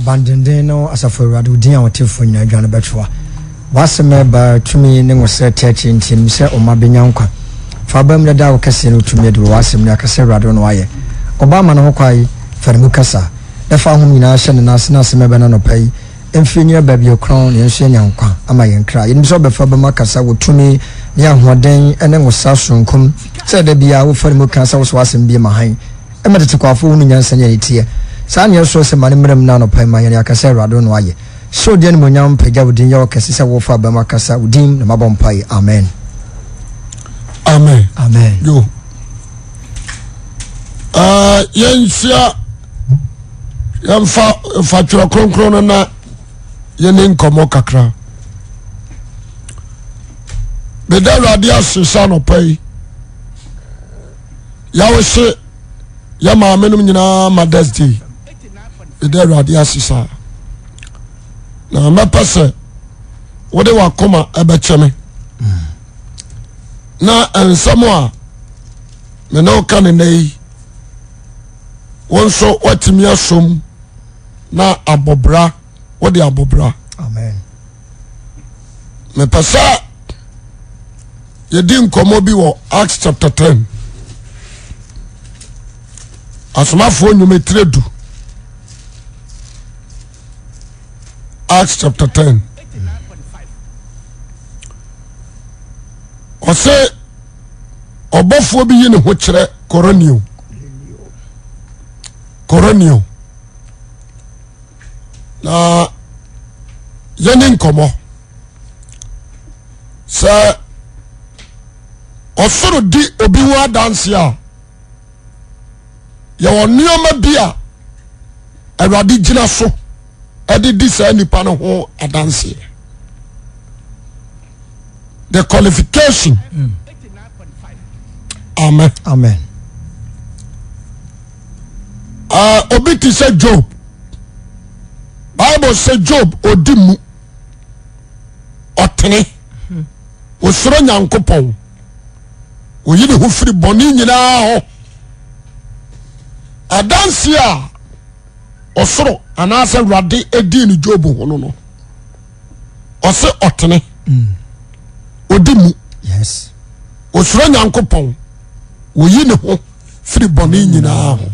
abandoned no asafo awurade odin a wotefo nyina adwane bɛtoa waseme ba tumi ne ngose techi ntim se o mabenya nkwa fa bam da wo kase no tumi de wasem ne akase awurade no waye obama no kwai farimu kasa da fa hom nyina hye ne nasena aseme bɛ na no pai emfinye ba bi okron ne nso nya nkwa ama yen kra yin so be fa bam akasa wo tumi ne ahoden ene ngosa sonkom se da bia wo farimu kasa wo so wasem bi ma han emete kwafo hu nyansa nya etie saa ne so se mane mrem na no pai ma yen akase awurade no waye so den mo nyam pega wodin ya okese se wo fa ba makasa wodin na mabompai amen amen amen yo yensia yamfa twira kronkron na yene nkomo kakra bedara dia sesa no pai ya wo se ya ma menum nyina Mother's Day bedara dia sesa na mapase wode wakoma ebecheme na ensamo a me no kan nei wonso watimi asom na abobra wode abobra amen me pasa yedi nkomo bi wo Acts chapter 10 asomafo nyumetredu Acts chapter 10. Ose obofo bi yine ho kire Coronio na yene nkomo sa Osoro di obi wa dance ya wonioma bia awrade gina so edi say nipa no ho adanse the qualification amen amen obiti say Job Bible say Job odimu otene osoro nyankopon oyini ho firi boni nyina ho adanse a Osoro anasa rade edi ni Job hono no ose otene odimu yes osoro nyankopon oyi ne ho firi boni nyina ho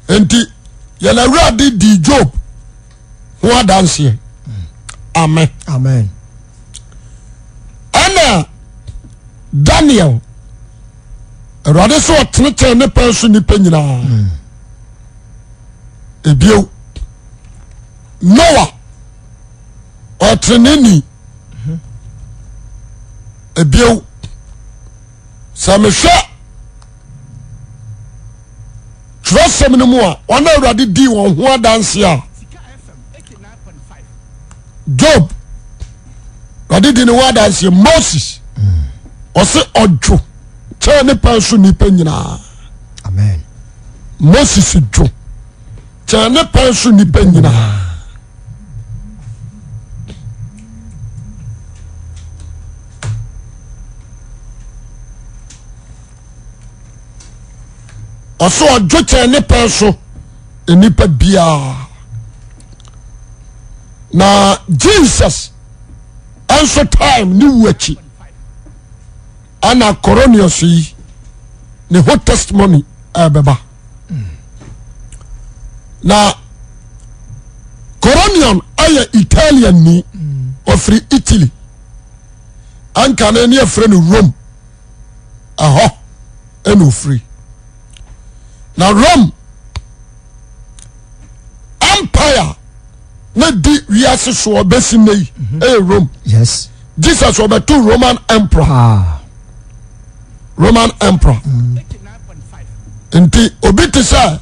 enti yana rade di Job ho adanse amen amen ana Daniel rade so otene ne penso ni penyina ebio Noah otreneni ebio samehwa trosem no mu a ona awrade di won ho adanse a Job rade di ne ho adanse Moses ose odwo che ne panso ni penyina amen Moses dwo chane pensu ni penyina oso odwo chane pensu enipa bia na Jesus answer time ni wachi ana Coronius yi ne whole testimony abeba na Coronion aye Italian ni ofri Italy anka na ni afre no Rome aho eno free na Rome empire na di wiase so obesi nei Rome yes Jesus obeto Roman emperor Roman emperor enti obiti say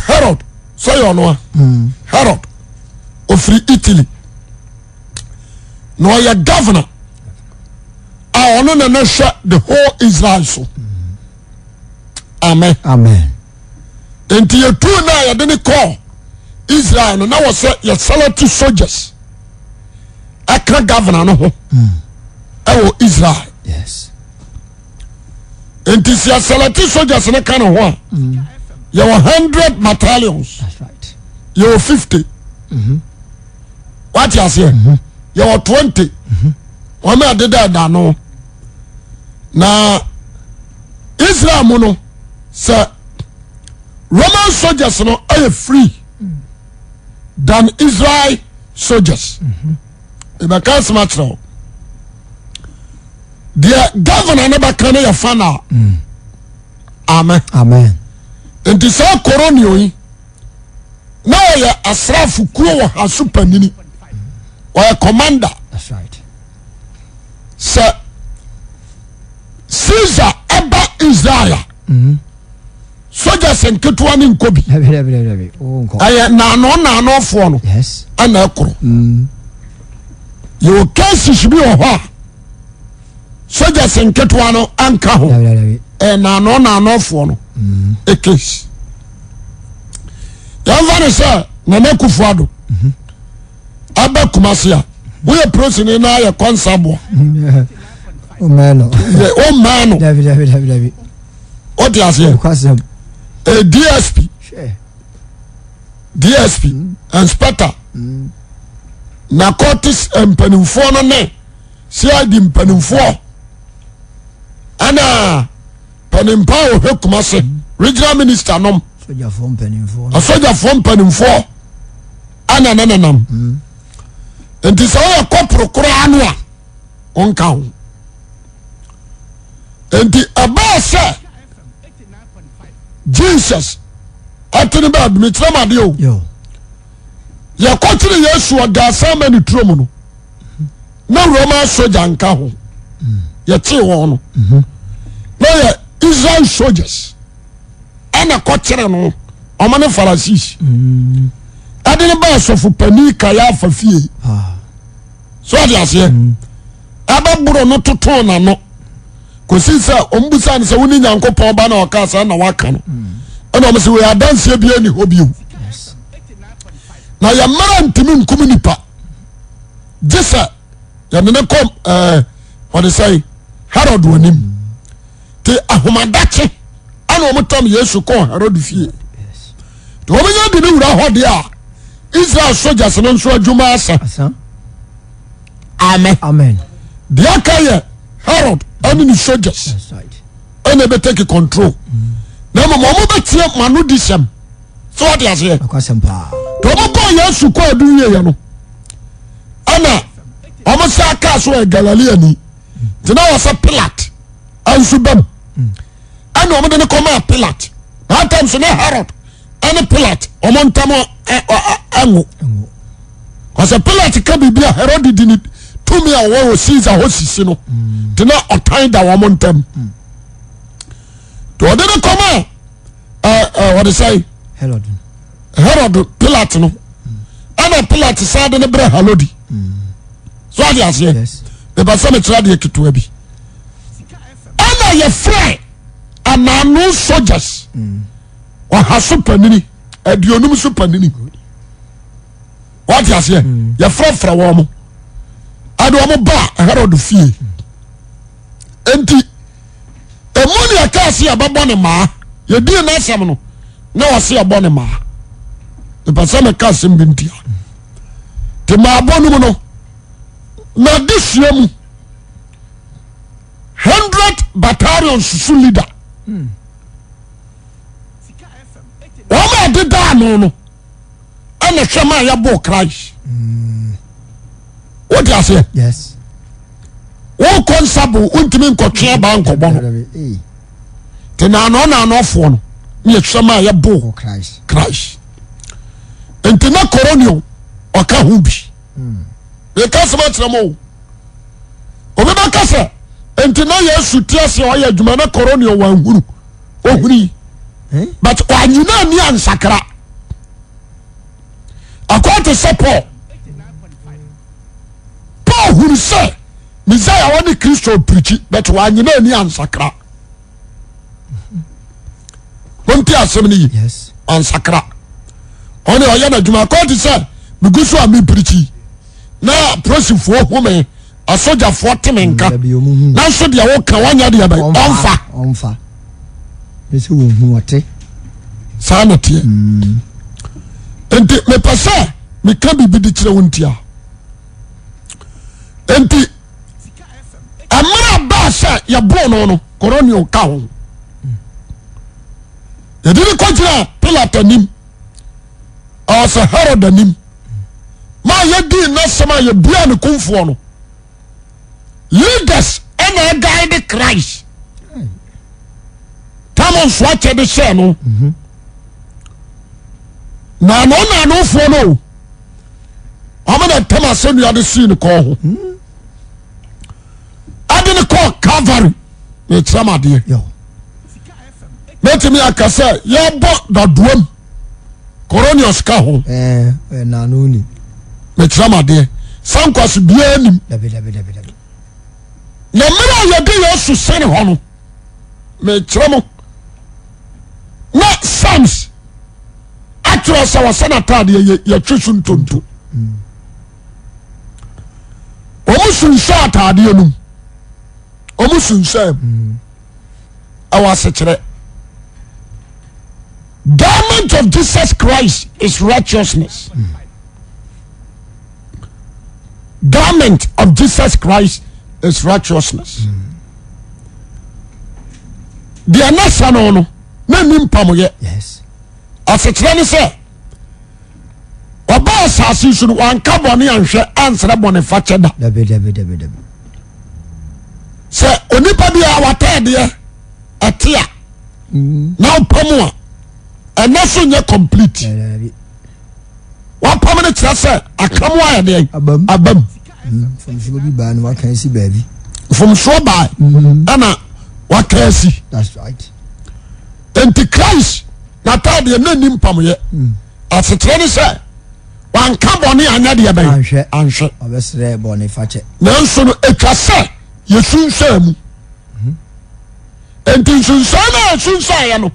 Herod say ono Herod ofri Italy no ya governor ono na nasha the whole Israel so amen amen enti yetu na ya de ne call Israel no na was ya salary soldiers akra governor no ho ewo Israel yes enti si salary soldiers ne kan ho you 100 battalions. That's right. You 50. What you say? You 20. One me did that no. Na Israel mono say Roman soldiers no are free than Israel soldiers. The can't match now. The governor never can your fan now. Amen. Amen. And this all corona now you asrafu kuo ha supermini or a commander. That's right. Sir Caesar Abba Israel. Soldiers and Ketuani in Kobe. I no for no. Yes. And Ekro. Your case should be a ha. Soldiers and Ketuano and Kaho. And no for no. A case. Yavana sir, Naneku Fado. Abba Kumasia. We are pressing in our consabo. Oh man. Oh man. David. What do you say? A DSP. Sure. DSP. Inspector. Narcotics and Penufo no ne. CID Penufo. Anaa. Penimpa o Kumase. Regional Minister nom. Soldier from Penufo. A soldier from Penufo. Anaa nanam. And this all corporal Koranwa. On count. And the Abba said, Jesus, I tell you about Mitramadio. Yo. Ya kwatiri Yesu oda sama ni tromo na Roman soldier nka ho ya tie won no na ya Israel soldiers ana kwatiri no omane Pharisees adene ba sofu panika ya afafie so ade ase ababuro no toto na no kosi sa ombusa ne se woni Nyankopon ba na okasa na waka no ana o se we adanse bia ni hobiu na ya mara ntimi nkum nipa jesa ya nene kom what say Herod wonim te ahomadache ana omotam Yesu ko Herod fie to omenya de ne wura hode a Israel soldiers no nso adwuma asa amen the akaye Herod and the soldiers That's right. and they take control na mo betie manu disem so what you say Akwasi Awuah. Tomo Yesu ko adu ye no ana omo sa ka so e Galilee ni tina was a Pilate ansu bam ana omo de ne koma Pilate that time so na Herod ana Pilate omo ntamo anwo was a Pilate ka bibia Herod di ni tumi a wo Caesar ho sisi no tina otan da wo montem to de ne koma what they say Herod Pilate no ana Pilate sade ne bre halodi so ade ase e ba some tira de keto abi ana ye frɛ ananu soldiers wa haso panini aduonum so panini what ase ye frɛ wo mo ade wo mo ba Herod fie enti emoni akase ababɔ ne ma ye di na asɛm no na wase abɔ ne ma the person ka simbintia te ma abonu no na disiemu 100 battalions su leader wama de da no ana hwema ya bo Christ what you say Yes. wo konsabo untimi nkotwe ba nkobɔ no te na no fo no ye hwema ya bo Christ enti na koronio oka hu bi e ka se matramo obi ba ka se enti na Yesu tiase o ya adwuma na koronio wan huru o huri but wanyina ni ansakra akwate se Paul huru se Messiah wani Kristo preach but wanyina ni ansakra bonti asem ni Yes. ansakra oni oya na djuma ko ti say migusu ami preach na prosifo home asoja fo temenka na so de wo kan wanya de ba onfa Ese wo hu wote Sanity. Enti me pasa me ka bibi di kire wontia. Enti amara ba sha ya bro no koronio ka ho. Ya dini ko jira Pilate anim. Asa Herod anim. Ma ya di na sama ya bua ne kumfo no. Leaders and guide Christ. Tamon swatch the share no. Na no for no. I'm gonna tell my son you had seen the call. I didn't call Calvary. It's some dear. Let me I say, you bought the drum. Coronius Caho. Nanuni. It's some dear. Some cause behind him. No matter your day also send home. Me trouble. Not sons. Actually, so was senator ye chusun tonto. Omusun sha atade enum. Omusun sha. Awase garment of Jesus Christ is righteousness. Garment of Jesus Christ is righteousness. The anasa no na nimpam ye. Yes. Asekyerɛ ne sɛ ɔba asase so no wanka bɔne anhwɛ ansra bɔne fa kyɛ da. Dabi. Sɛ onipa bi a wataadeɛ ɛte a na wopam a ɛna so nyɛ complete. Wapam no kyerɛ sɛ akam ayɛ deɛ abam. Mfomsoɔ bi baa no waka asi baabi. Mfomsoɔ baa ɛna waka asi. That's right. Enti Christ nataadeɛ na nim pamyɛ. Asekyerɛ ne sɛ wanka bɔne anyɛ deɛ bɛyɛ anhwɛ. Ɔbɛsrɛ bɔne fa kyɛ. Nanso no atwa sɛ yɛsunsaa mu. Enti nsunsaa no a yɛsunsaeɛ no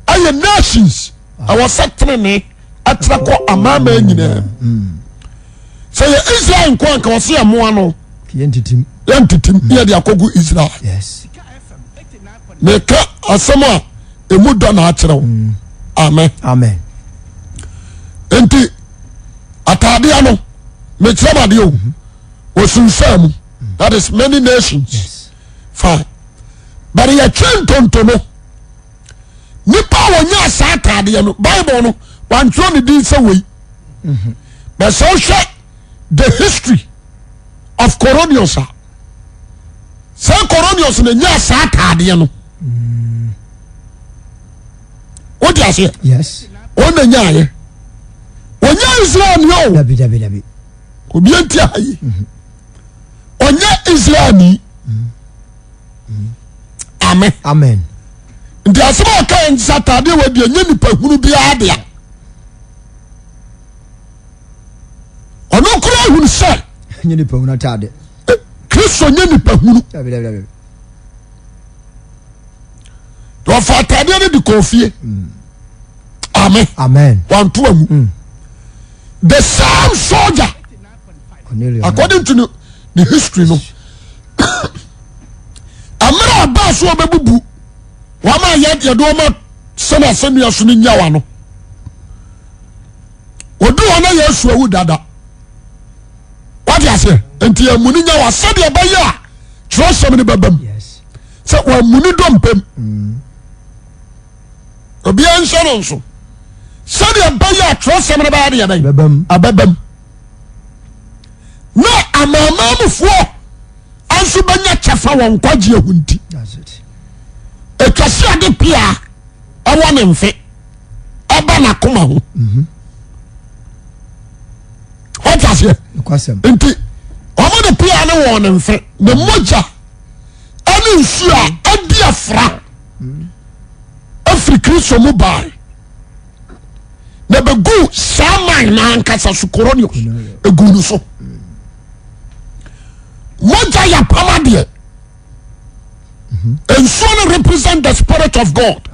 ayɛ nations ɛwɔ sɛ tenene atera kɔ amaama nyinaa. Sɛ yɛ Israel nko anka wɔ sɛ yɛmmoa no yɛntitim yɛde akɔgu Israel. Yes. Meka asɛm a ɛmu dɔ na akyerɛ wo. Amen. Enti ataadeɛ no mekyerɛ madeɛ o wɔsunsaa mu. That is many nations. Yes. Fine. But yɛtwe ntonto no nipa a wɔnyɛ saa ataadeɛ no Bible no wantwerɛ ne din sɛ wei. But sɛ wohwɛ the history of Coronius a sɛ Coronius na nyɛ saa ataadeɛ no wode aseɛ. Yes. Ɔna nyaayɛ ɔnyɛ Israel ni o. Dabi. Obi enti ayi. Ɔnyɛ Israel ni. Amen. Nti asɛm a ɔka yɛn sɛ ataadeɛ wɔ deɛ nyɛ nipa hunu biara dea. Ɔno kora ahunu sɛ nyɛ nipa hunu ataade. Kristo nyɛ nipa hunu. Dabi. Wɔfa ataadeɛ no de kɔ fie. Amen. Wanto amu. The same soldier, according to the history no, amara aba so obebubu wama yɛde ɔma sɛna sɛnua so no nyawa no odu ɔna Yesu awu dada wade ase enti amuni nyawa sɛdeɛ bɛyɛ a kyerɛsɛm no bɛbam sɛ wamuni dɔmpam obi anhyɛ no nso sɛdeɛ bɛyɛ a kyerɛsɛm no bɛyɛ deɛ bɛyɛ abɛbam na amaamamufoɔ anso bɛnya kyɛfa wɔn nkwagye ahu nti ɛtwase ade pia ɛwɔ ne mfe ɛba n'akoma ho ɔtaseɛ nti ɔmo de pia ne wɔ ne mfe ne mogya ɛne nsu a adi afra afiri Kristo mu baa na bɛgu saa man na ankasa so Coronius egu no so mogya yɛ pama deɛ nsuo no represent the spirit of God.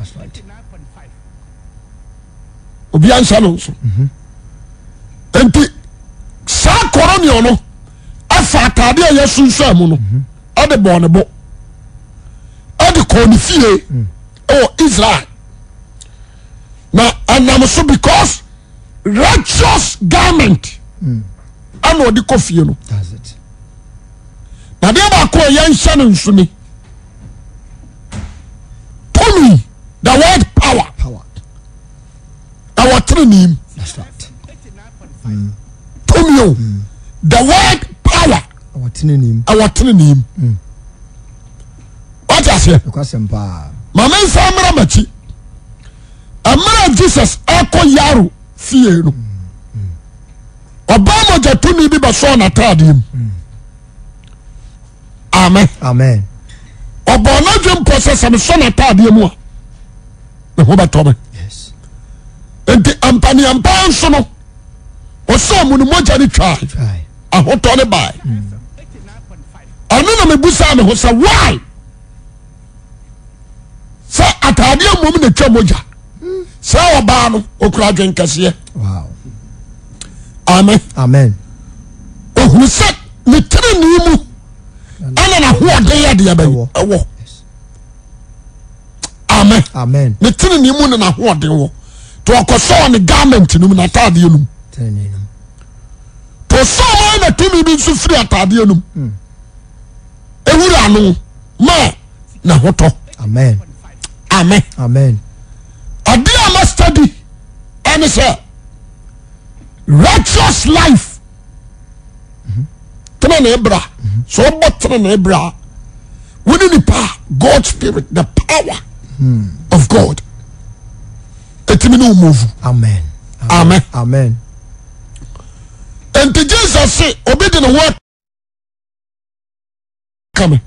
Obi ansa no nso enti saa Coronius no afa atade a yɛsunsa mu no ɔde bɔ ne bo ɔde kɔ ne fie ɛwɔ Israel na I'm so because righteous garment. I know the coffee, you know. That's it. Now they are called young Shannon Sunni. Tommy, the word power. Power. Our training. That's right. Tommy, the word power. Our training. Our training. What I say? Because Mama Samra Machi. Amara Jesus Eko Yaru Fie no. Obama Jatuni bi baso na tadim. Amen. Amen. Obama dwem process am so na tadim mu a. Me ho betome. Yes. Enti ampani ampan so no. Oso mu no moja ni twa. Try. Ahoto ne bai. Anu na me busa me ho say why? Say atadia mum na twa moja. Say oba no okura dwen kase. Wow. Amen. Amen. Ohun se me tire ni mu. Ana na ho ode ya de ya ba. Ewo. Amen. Amen. Me tire ni mu na ho ode wo. To okoso ni garment num na atade num. Training. To so na tumi bi su free atade num. Ewura no ma na hoto. Amen. Amen. Amen. Ade a ma study and say righteous life. Tena na ebra. So but tena na ebra. Within the power, God's spirit, the power of God. Etimi no move. Amen. Amen. Amen. And to Jesus say, obey the word coming.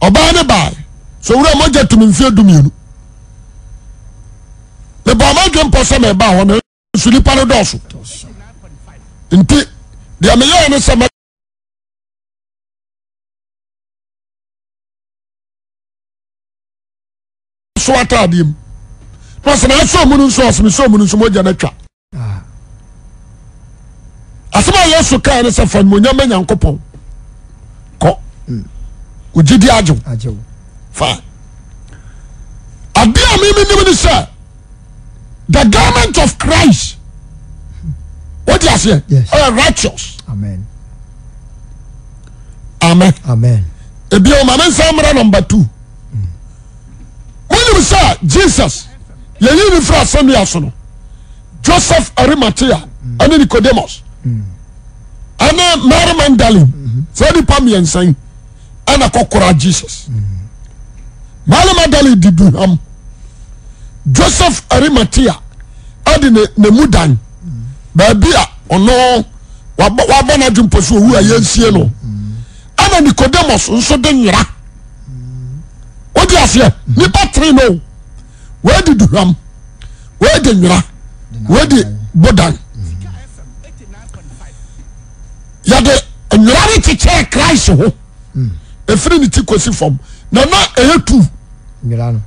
Obey the by. So we are more to me fear to me. The Bama jump for some about one. Suli paradox. Inti the American some so atadim. Parce na so munu so so munu so moja na twa. Asema Yesu kan ne se fa monya ma Nyankopon. Ko. Ujidi ajo. Ajo. Fine. Adia me ni say the garment of Christ. What do you say? Yes. Righteous. Amen. Amen. Amen. Ebio mamen samra number 2. When you say Jesus, you need for assembly asono. Joseph Arimathea and Nicodemus. Anaa Mary Magdalene. So the pam saying and akokora Jesus. Mary Magdalene did do Joseph Arimathea adi ne mudan babia ono wabana jumposo wu ayensie no ana Nicodemus nso de nyira odi ase ni patri no we di duham we de nyira we di bodan ya de nyira ri tiche Christ ho efiri ni ti kosi fom na eyetu Nyira no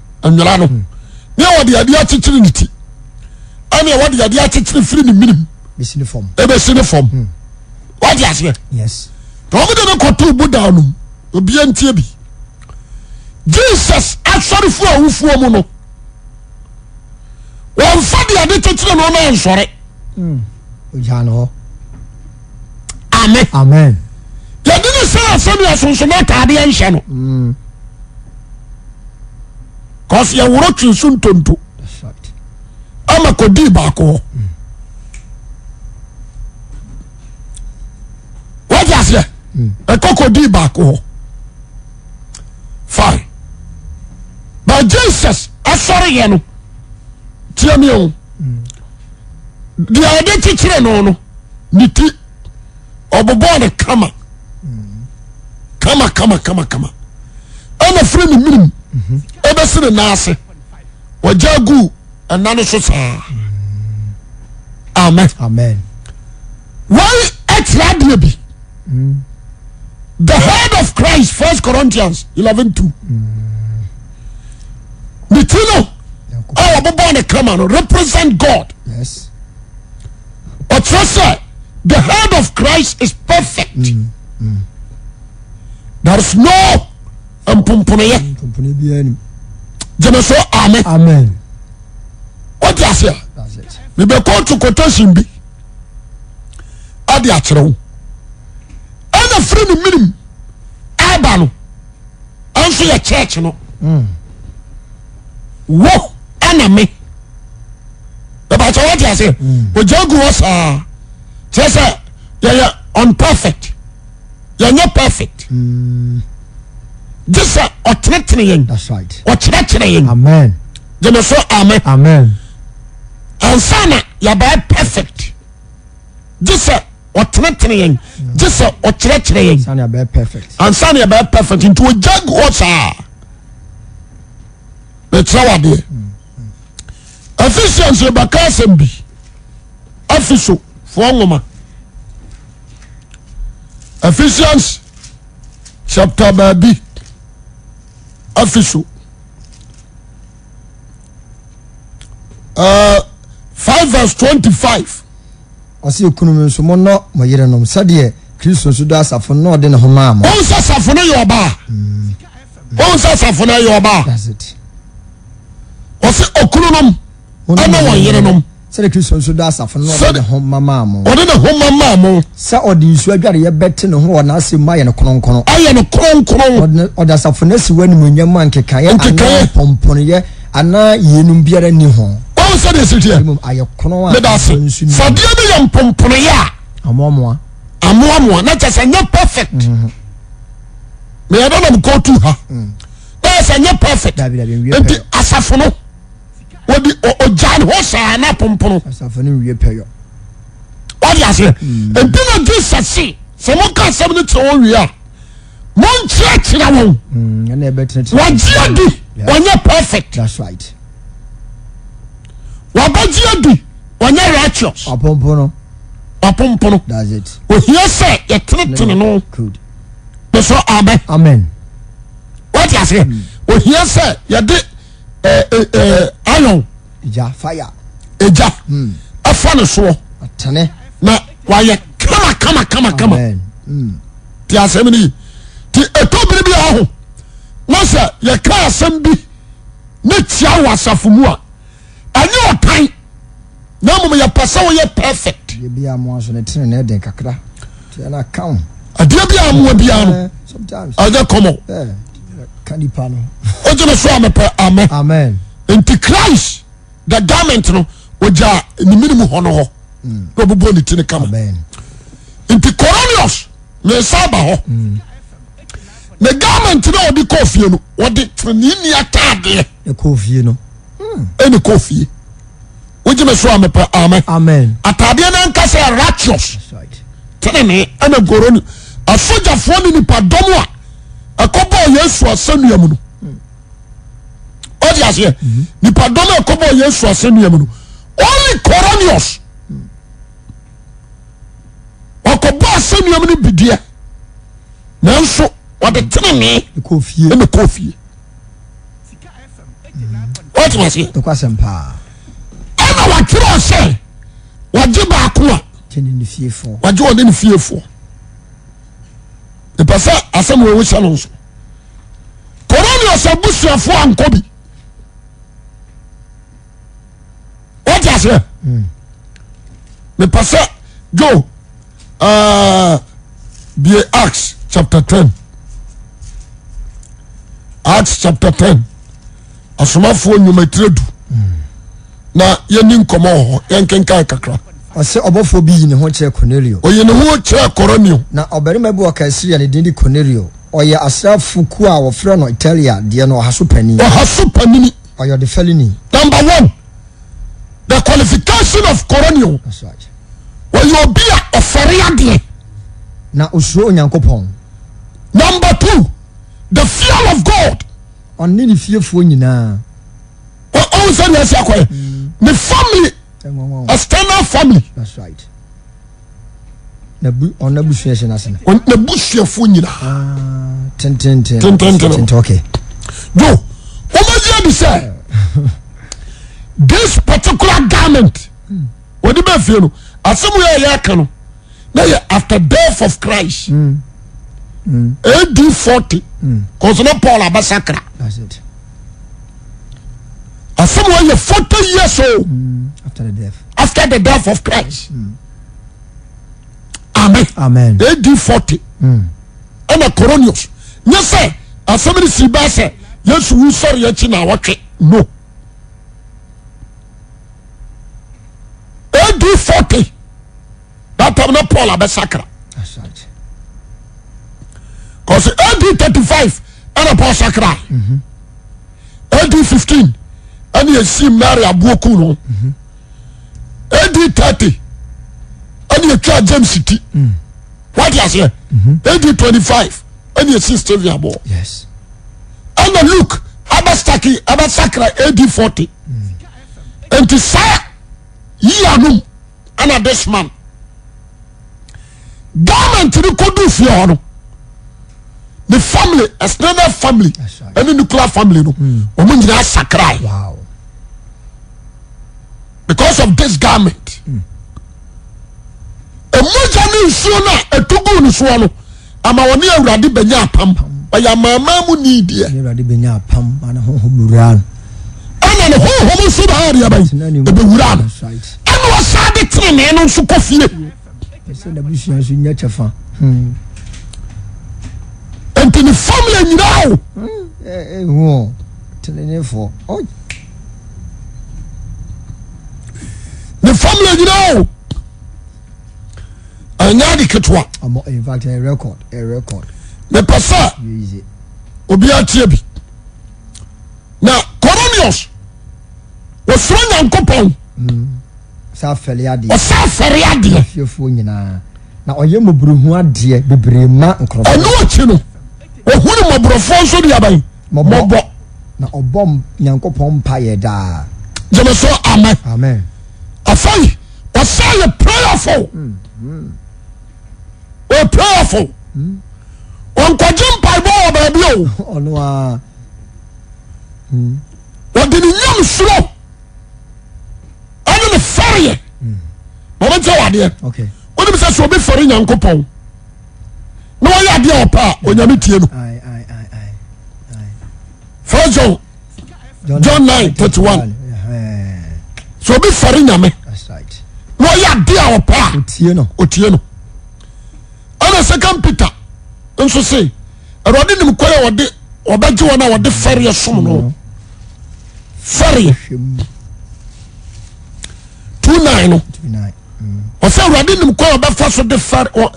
ne wadi ade achichiri ni ti ana wadi ade achichiri firi ni minim besini form. Ebesini form. What you say? Yes. To me de ko to bu down no. Obi antie bi. Jesus actually fu awufu mu no. Won fa de ade chichiri no na nsore. Ojano. Amen. Amen. Ya didn't say asemi asonso na taade enhye no. Cause ya woro twinsu ntonto. That's right. Ama kodi ba ko. What you say? A cocody back. Fine. But Jesus, I'm sorry, you know. Tell me, the identity no, niti, obobo kama, I'm a friend of minimum. Ever seen a nase, or jagu, and none of us. Amen. Amen. Why extra be? The head of Christ, 1 Corinthians 11:2. Mitino, our Babane Kamano represent God. Yes. But say the head of Christ is perfect. There is no Jemeso, amen. Amen. What you say? That's it. Me be call to quotation bi. Adi akyerɛ wo. Ana free no minim. Aba no. Anso ye church no. Wo ana me. About what you say? We jogu was say you're unperfect. You're not perfect. Just or that's right. Or Amen. Then so amen. Amen. And sana you're perfect. Just or just or Sana be perfect. and sana you're perfect into a jug was let's how there. Efficiency bakasem bi. Official for ngoma. Ephesians chapter baby. Official 5 verse 25. Osi ekunum nso mo no mo yere nom sade Kristo nso do asafo no de ne ho ma mo. Onsa safo no yoba. Onsa safo no yoba. That's it. Osi okunum ana wo yere nom. Sade Kristo nso do asafo no de ne ho ma mo. Ode ne ho ma mo. Sa odi nsu adware ye bete ne ho na asem ma ye ne kronkron. Aye ne kronkron. Ode asafo na si wani munyam ankeka ye ana pompon ye ana yenum biara ni ho. Onsa de sitia. Aye krono a. Medase. Fadie bi ye pompon ye a. Amoamoa. Amoamoa na chese nye perfect. Me ya don't go to her. Na se nye perfect. Enti asafo no wodi ojan ho sa na pompono asafo no wie peyo wadi ase enti na Jesus se mo ka asem ni tro wie a mo nchira won na betre wajia di wonye perfect. That's right. Wabajia di wonye righteous apompono. That's it. o here say ye tretene no good so amen. Amen. Wadi ase o here say ye de iron ja fire eja afa ne so atane na waye kama amen ti asem ni ti etobiri bi aho na se ye ka asem bi ne tia wasafo mu a anyi otan na mum ye pese wo ye perfect ye bia mo aso ne tene na den kakra ti na count adia bia mo bia no sometimes aja komo kanipa no ojene so amepe amen. Amen. Enti Christ the garment no oja ni minimum hono ho no bobo ni tini kama. Amen. Enti Cornelius me saba ho the garment no odi kofie no odi tini atade e kofie no eni kofie ojeme so amepe amen. Amen. Atade na nka say righteous. That's right. Tene ana goroni asoja fo ni nipa domo a akobo Yesu asanuam no odi ase nipa domo akobo Yesu asanuam no only Cornelius akobo asanuam no bidie nanso odi tene kofie ene kofie odi ase to kwasempa ana watiro se waje ba ko a tene ni fiefo waje woni ni fiefo e pasa asem we wo chalo so Cornelius abusuafo ankobi what you say me pasa Joe be Acts chapter 10 Acts chapter 10 asomafo nyumatredu na yeni nkomo ho yenkenkan kakra ose obofo bi ne ho kire Cornelio oye ne ho kire Cornelio na obarima bi okasiria ne dindi Cornelio oye asrafu ku a wofre no Italia de no haso pani oye the felony. Number 1 the qualification of Cornelio. That's right. When you be a feriade na osuro Onyankopon. Number 2 the fear of God onni ni fiefo nyina o say na sia kwa the family external family. That's right. Na busuafo na sene on na busuafo nyina ten okay do o ma say this particular garment what be feel no asem we ya ka na after death of Christ AD 40 cause no Paul abasakra. That's it. Someone you 40 years old after the death. After the death of Christ. Amen. Amen. AD 40. And a Coronius. Yes, sir. As somebody see by say, yes, we saw your china watch. No. AD 40. That time not Paul Abesakra. That's right. Because AD 35 and a Paul Sakra. AD 15 and you see Mary Abuokuno. AD 30 and you try James City. What you say? AD 25 and you see Stevia Bo. Yes. And look, Abasakra AD 40. And to say, Yanum and this man. Government to the Kodu the family, extended family, right. And the nuclear family, no, sakrai. Wow. Because of this garment. A mujani suna a tugu swallow. Amawani already benya pam. By your mamma need ye. Already benya pam and a home run. And a home should hurry about the Buran. And was sad it and on so coffee. I said the bush in nature. And to the family now. The family now. And now the Ketwa. In fact, a record. The Passa. Obia Tibi. Now, Coronius was strong and coupon. Safariadi. Safariadi. Your phone now. Now, I am a bruhua dear, the brema and cross. I know what you know. Oh, who am I brofonso the abay? Mobo. Now, a bomb, Yanko Pompire da. Jamaso, amen. Amen. I say, a prayerful. We're prayerful. On Quajim Bible, baby. Oh, no. What did you slow? I don't know, ferry. Moment, dear. Okay. What if I be for young couple? No, I dear pa when you meet you. Aye. First John 9:31. So be for me. That's right. No, I dear pa. Utieno. And a second Peter. Don't you say? I didn't inquire what they or bet you what the ferry is some. Ferry 2:9. I said, I didn't call about first of the ferry or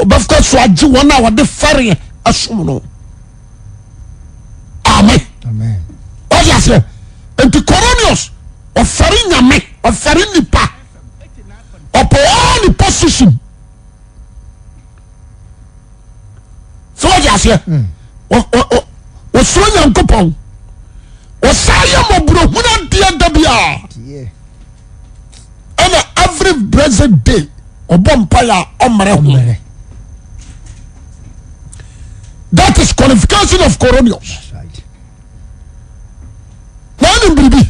because so I do 1 hour the ferry as no. Amen. Oh, yes, and to Coronius or Farina me or Farinipa or all the position. So, yes, or Sonia and Coupon or Sayam or Bro, when dear WR. And every present day, or bonfire omre. That is qualification of Coronius. That's right. Now, baby,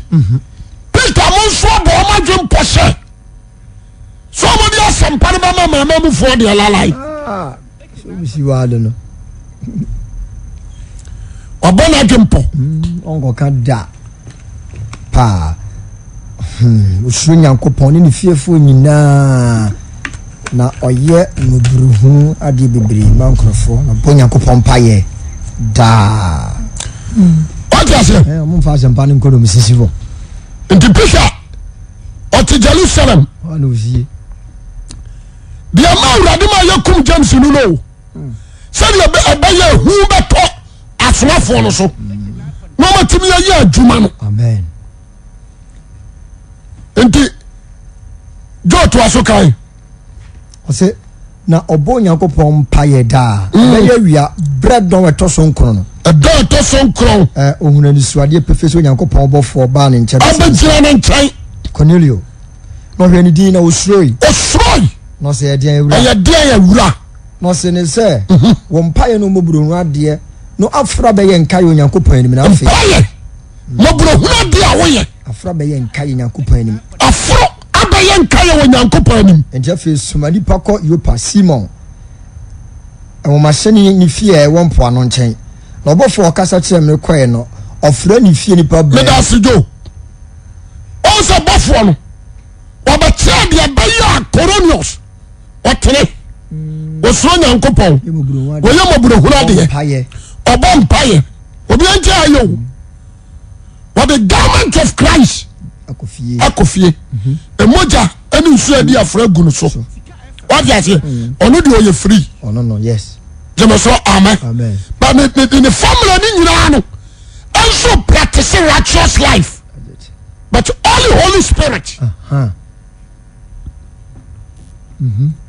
Peter Monsoa Boma Jim Poshe. Somebody has some Panama Mamma for the ally. So we see what I don't know. Or Bona Jimpo. Uncle can't da. Pa. Usuru Nyankopon ni fiefo nyina na oye mubruhu ade bebre mankrofo na bo Nyankopon paye da. What you say? Mo fa sempa ni nkodo misisivo. Nti Peter oti Jerusalem. Ono vie. Dia ma urade ma yakum James nu no. Say le abaye hu beto asrafo no so. No matimi ya adwuma no. Amen. Enti jo to asokai o se na obo Nyankopon paye da be ya wia bread don weto so nkron no e don to so nkron ohun ani suade pefeso Nyankopon obofo ba ne nche abegina ne nchen Cornelio no hwe ni din na osuroi no se e dia ewura e dia ya wura no se ne se wo mpaye no moburo hu ade no afra be ye nkai Nyankopon anim na afi mpaye moburo hu ade a wo ye afra be ye nkai Nyankopon anim afro abaye nkai wo Nyankopon anim enje fe sumani pako yopa Simon e wo mahye ni fie e wo mpo ano nchen na obofo okasa kire me koe no ofra ni fie ni pa me da sijo also buffalo or but the Baya Coronius or Tene was so young couple. William Obrahudi or Bompire or Bianca. But the government of Christ, Akofie, a moja, and you said, dear Fred Gunuso. What you say? Only do you free? Oh, no, yes. Jamaso, amen. But in the family, also practicing righteous life, but only Holy Spirit.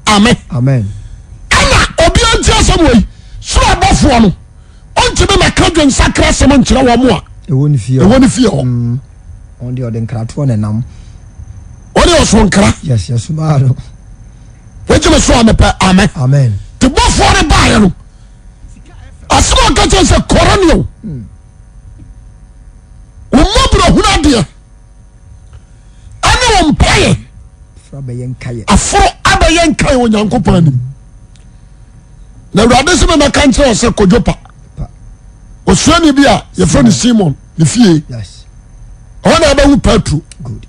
Amen. Amen. Anaa, obi some way. So above one. Until me country and sacrament, you know more. It won't fear. It won't fear. On the other cratone and nam. What else one cry? Yes, yes, tomorrow. What you saw on the amen. Amen. To both for the buyer. A small country is a coronio. Umobro Hunadia. I know pay. A four Abayan Kai on Yanko Pani. The Radism and country or Sekojopa. Oswani bia your friend Simon the fie yes ona aba wu patru good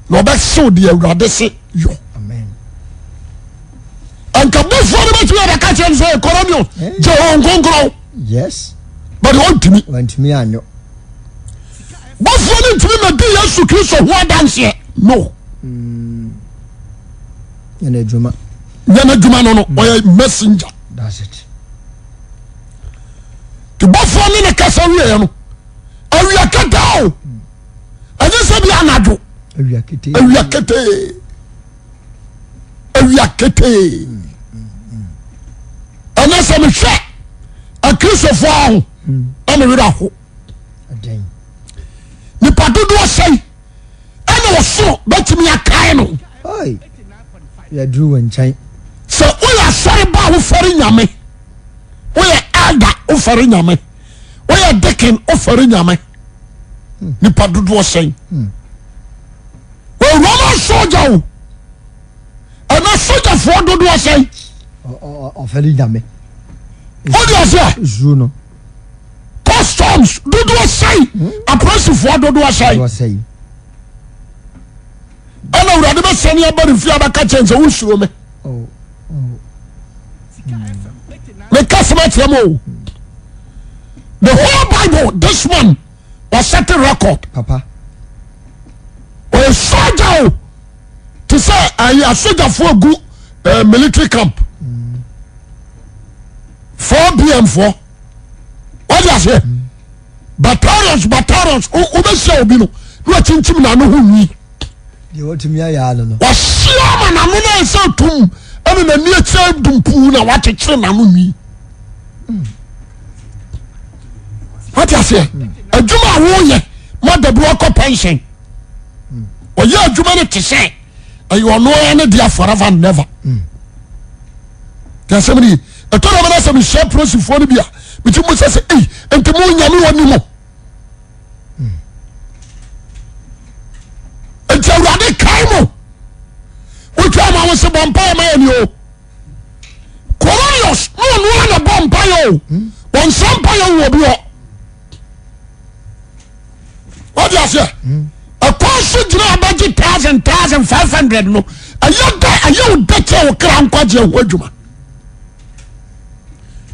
no ba show the awurade se yo amen anka bo for the betwe aba ka chen say koronio je ongonkro yes but want me anyo bo for the ntimi na di Yesu Kristo ho dance no yana juma no oya messenger that's it the buffalo in the castle, and we are cut down. And you said, Anadu, and we are kete. And that's a shot. A Christopher, and a Raho. The Padu say, and I was so, but me a kind. Oi, you drew and chain. So we are sorry about for Yame. We are elder offering Yame. We are deacon offering Yame. Nipa dudu was saying. Well, Roman soldier. And a soldier for dudu was saying. Offering Yame. What do you say? Zuno. Customs dudu was saying. A person for dudu was saying. And I would have sent you about if you have a catch and so show me. Oh. The customer tell the whole Bible, this one was set a record. Papa. Or a soldier to say a soldier for a good military camp. 4 p.m. for what you say? Battalions, Obesha Obino, you are teaching me who me. You want to me, I don't know. Was Siaman, I'm so tomb, and in the near child, Dumpuna, what a train, I'm me. What you say? A Juma warrior, mother broke pension. Or you are Juma to say, and you are no any dear forever and never. There's somebody, a total of some share process for Libya, but you must say, hey, and to moon Yamu anymore. And tell Rade Kaimo, which I was a vampire man, you. Coronius, no one a vampire. One vampire will be up. What do you say? A person about 1,500 no. You bet your crown quadra wajuma.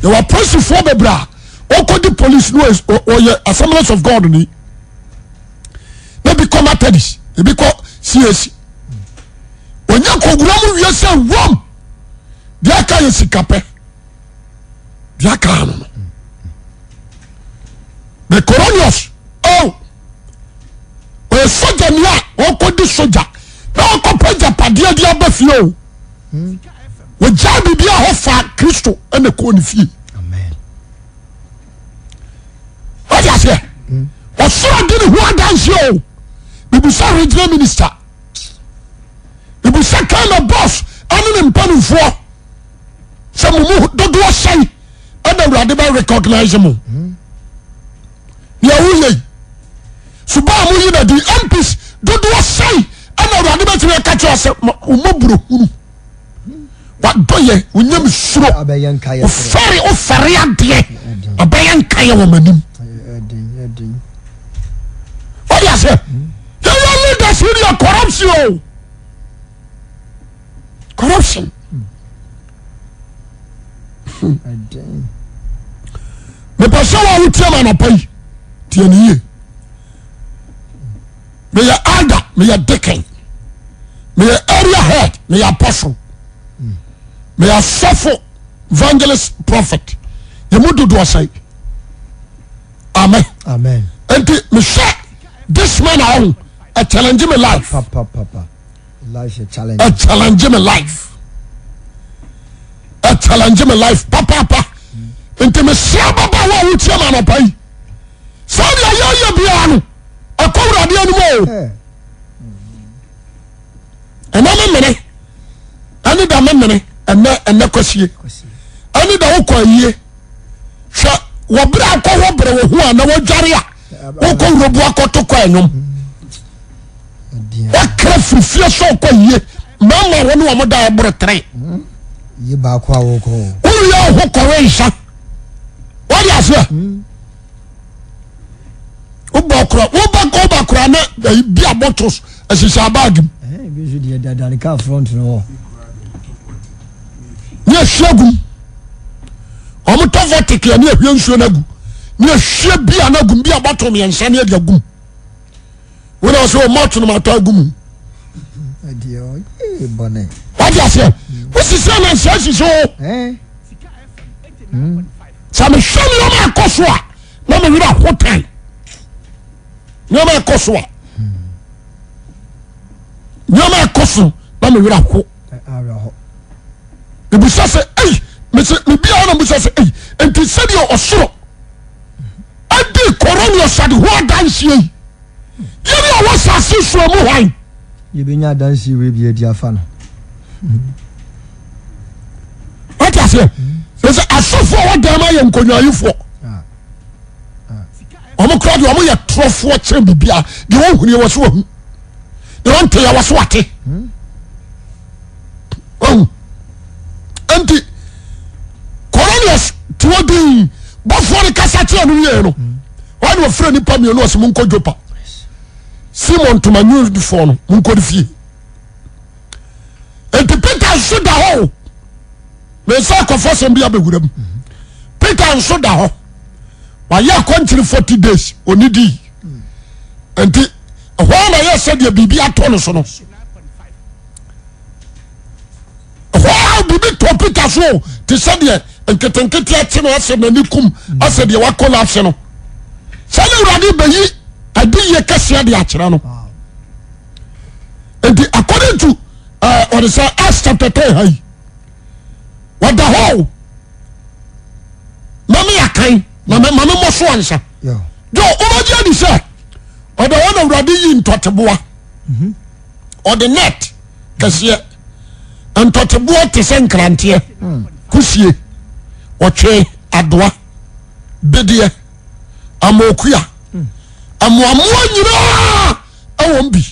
You are person for the bra. Or could the police know or your assemblies of God ni? They become Methodist. They become CSC. When you go gramu you say wrong. Dia ka yesikape. Dia ka no. The Coronius. Oh. A soldier near or could the soldier. Now compare Japadia Diabafio. With Jabi Bia Hoffa, Christo, and the Cornifi. Amen. What do you say? Osoro did one dance yo. We say regional minister. We say kind of boss. And in Panu for some who do say, and the Radical recognize him. Yeah, Subamu yina the MPs do say and the Radical catch us umobro. What do ye? We name suro. Ferry or Fariante. A bayan kaya woman. What do you say? You only the Because you are corruption. Corruption. Me person wa wutia ma no pai. Tie ni ye. Me ya elder, me ya deacon. Me ya area head, me ya apostle. Me ya suffer evangelist prophet. Ye mu dodo asai. Amen. Amen. And me say this man on a challenge me life. Papa. Life a challenge. A challenge me life. A challenge me life. Papa. Into me say baba wa wutia ma no pai. So ya bia no. Akowra de animo. Enama mene. Ani da mene enne kwasie. Ani da wokɔ yie. Hwɛ wo bra akɔ wo bra wo hu ana wo dware a. Wo kɔ robu akɔto kɔ enyom. Wa kra fifie so kɔ yie. Mama wo no wo da eboro tre. Yi ba akɔ awo kɔ. Wo ya ho kɔre nsa. Wo dia so. Wo ba kura na bia bottles asisa bag. Bi so de dada ne car front no. Ni ahwagum. Omo to vertic ya ni ahwe nsuo na gu. Ni ahwe bia na gum bia bottle me nsa na dia gum. Wo na so mouth no ma to agum. Adio, bone. What you say? Wo sisi na nsa so. Sa me hwe ni o ma koso a. Na me wira hotan. Nyama ekoso a. Nyama ekoso na me wira ho. E busa se me bia na busa se enti se de Osoro. Adi corona sad ho dance yi. Yemi o wasa se so mu hwan. Ye benya dance we bia di afa no. What you say? Se asofo wa dama ye nkonwayifo. Omo crowd omo ye trofo kire bibia de won huni wo so hu de won te ya wo so ate anti Cornelius tuodi bofo kasa tie no ye no wani wo frɛ nipa mi no o se mun ko jopa Simon to manu du fo no mun ko de fie anti Peter so da ho me sa ko fo sem bia beguram Peter so da ho waya kontiri 40 days onidi enti wala ya said ya bibi atono so no wala bibi to Peter so te said ya enketenkete ache no ase na nikum ase de wakola ase no sale urade bayi adiye kase de akira no enti according to what is Acts chapter 10 hai what the whole mama yakai mama mo so ansa yo obaji adi say o da wona urade yi ntoteboa o the net kase ntoteboa te senkrante kusie otwe adoa bedie amokuya amoamoa nyina awombi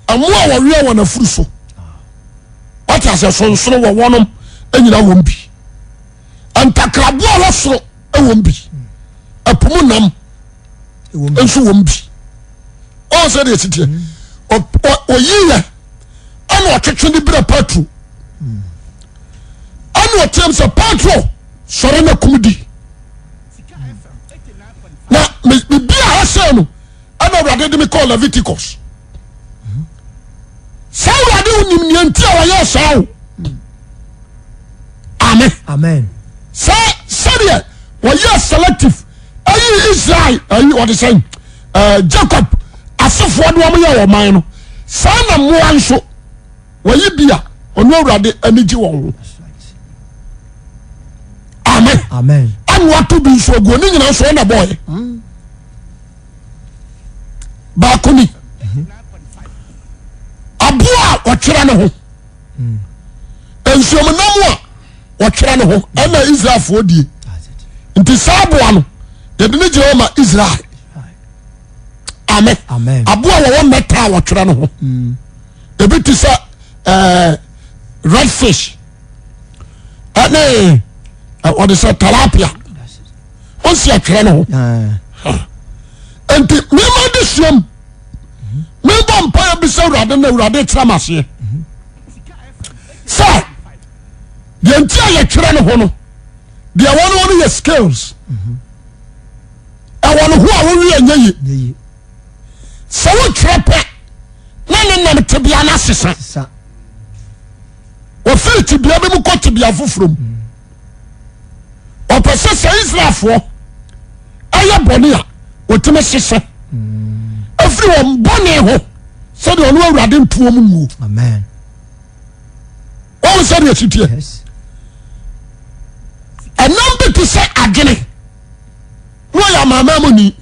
amoa wo wie wona furu so wata se sonsoro wo wonom anyina wombi antakraboa wo soro awombi apumu nam enso wombi o se de sitie o yiye ana otwetwe ni bra patru ana otem se patru sore na kumdi na me bia ase no ana urade de me call Leviticus sa urade unim nianti a wa sawo amen sa serious we selective ayi Israel ayi what is saying Jacob asofo de wo ye wo man no sa na mo anso we bia ono urade anigi wo amen and what to be so go ni nyina so na boy ba kuni abua o kira ne ho ensom namu a o kira ne ho ana Israel fo die nti saboa no de ne gye ma Israel amen abua wo meta wo kira ne ho ebi ti sa red fish ane what is tilapia on si akira ne ho enti me ma de suam me bo mpa bi se urade na urade tramase say the entire ye twere ne ho no the one your skills I want who are we anyi so we trepe na ne te bia na sesa o feel ti bia be mu ko ti bia fofrom o pese se Israelfo aya boni a o teme sesa afri won boni ho so de onu awurade ntuo mu mu amen o so de atitie yes enambe to say agene no ya mama mu ni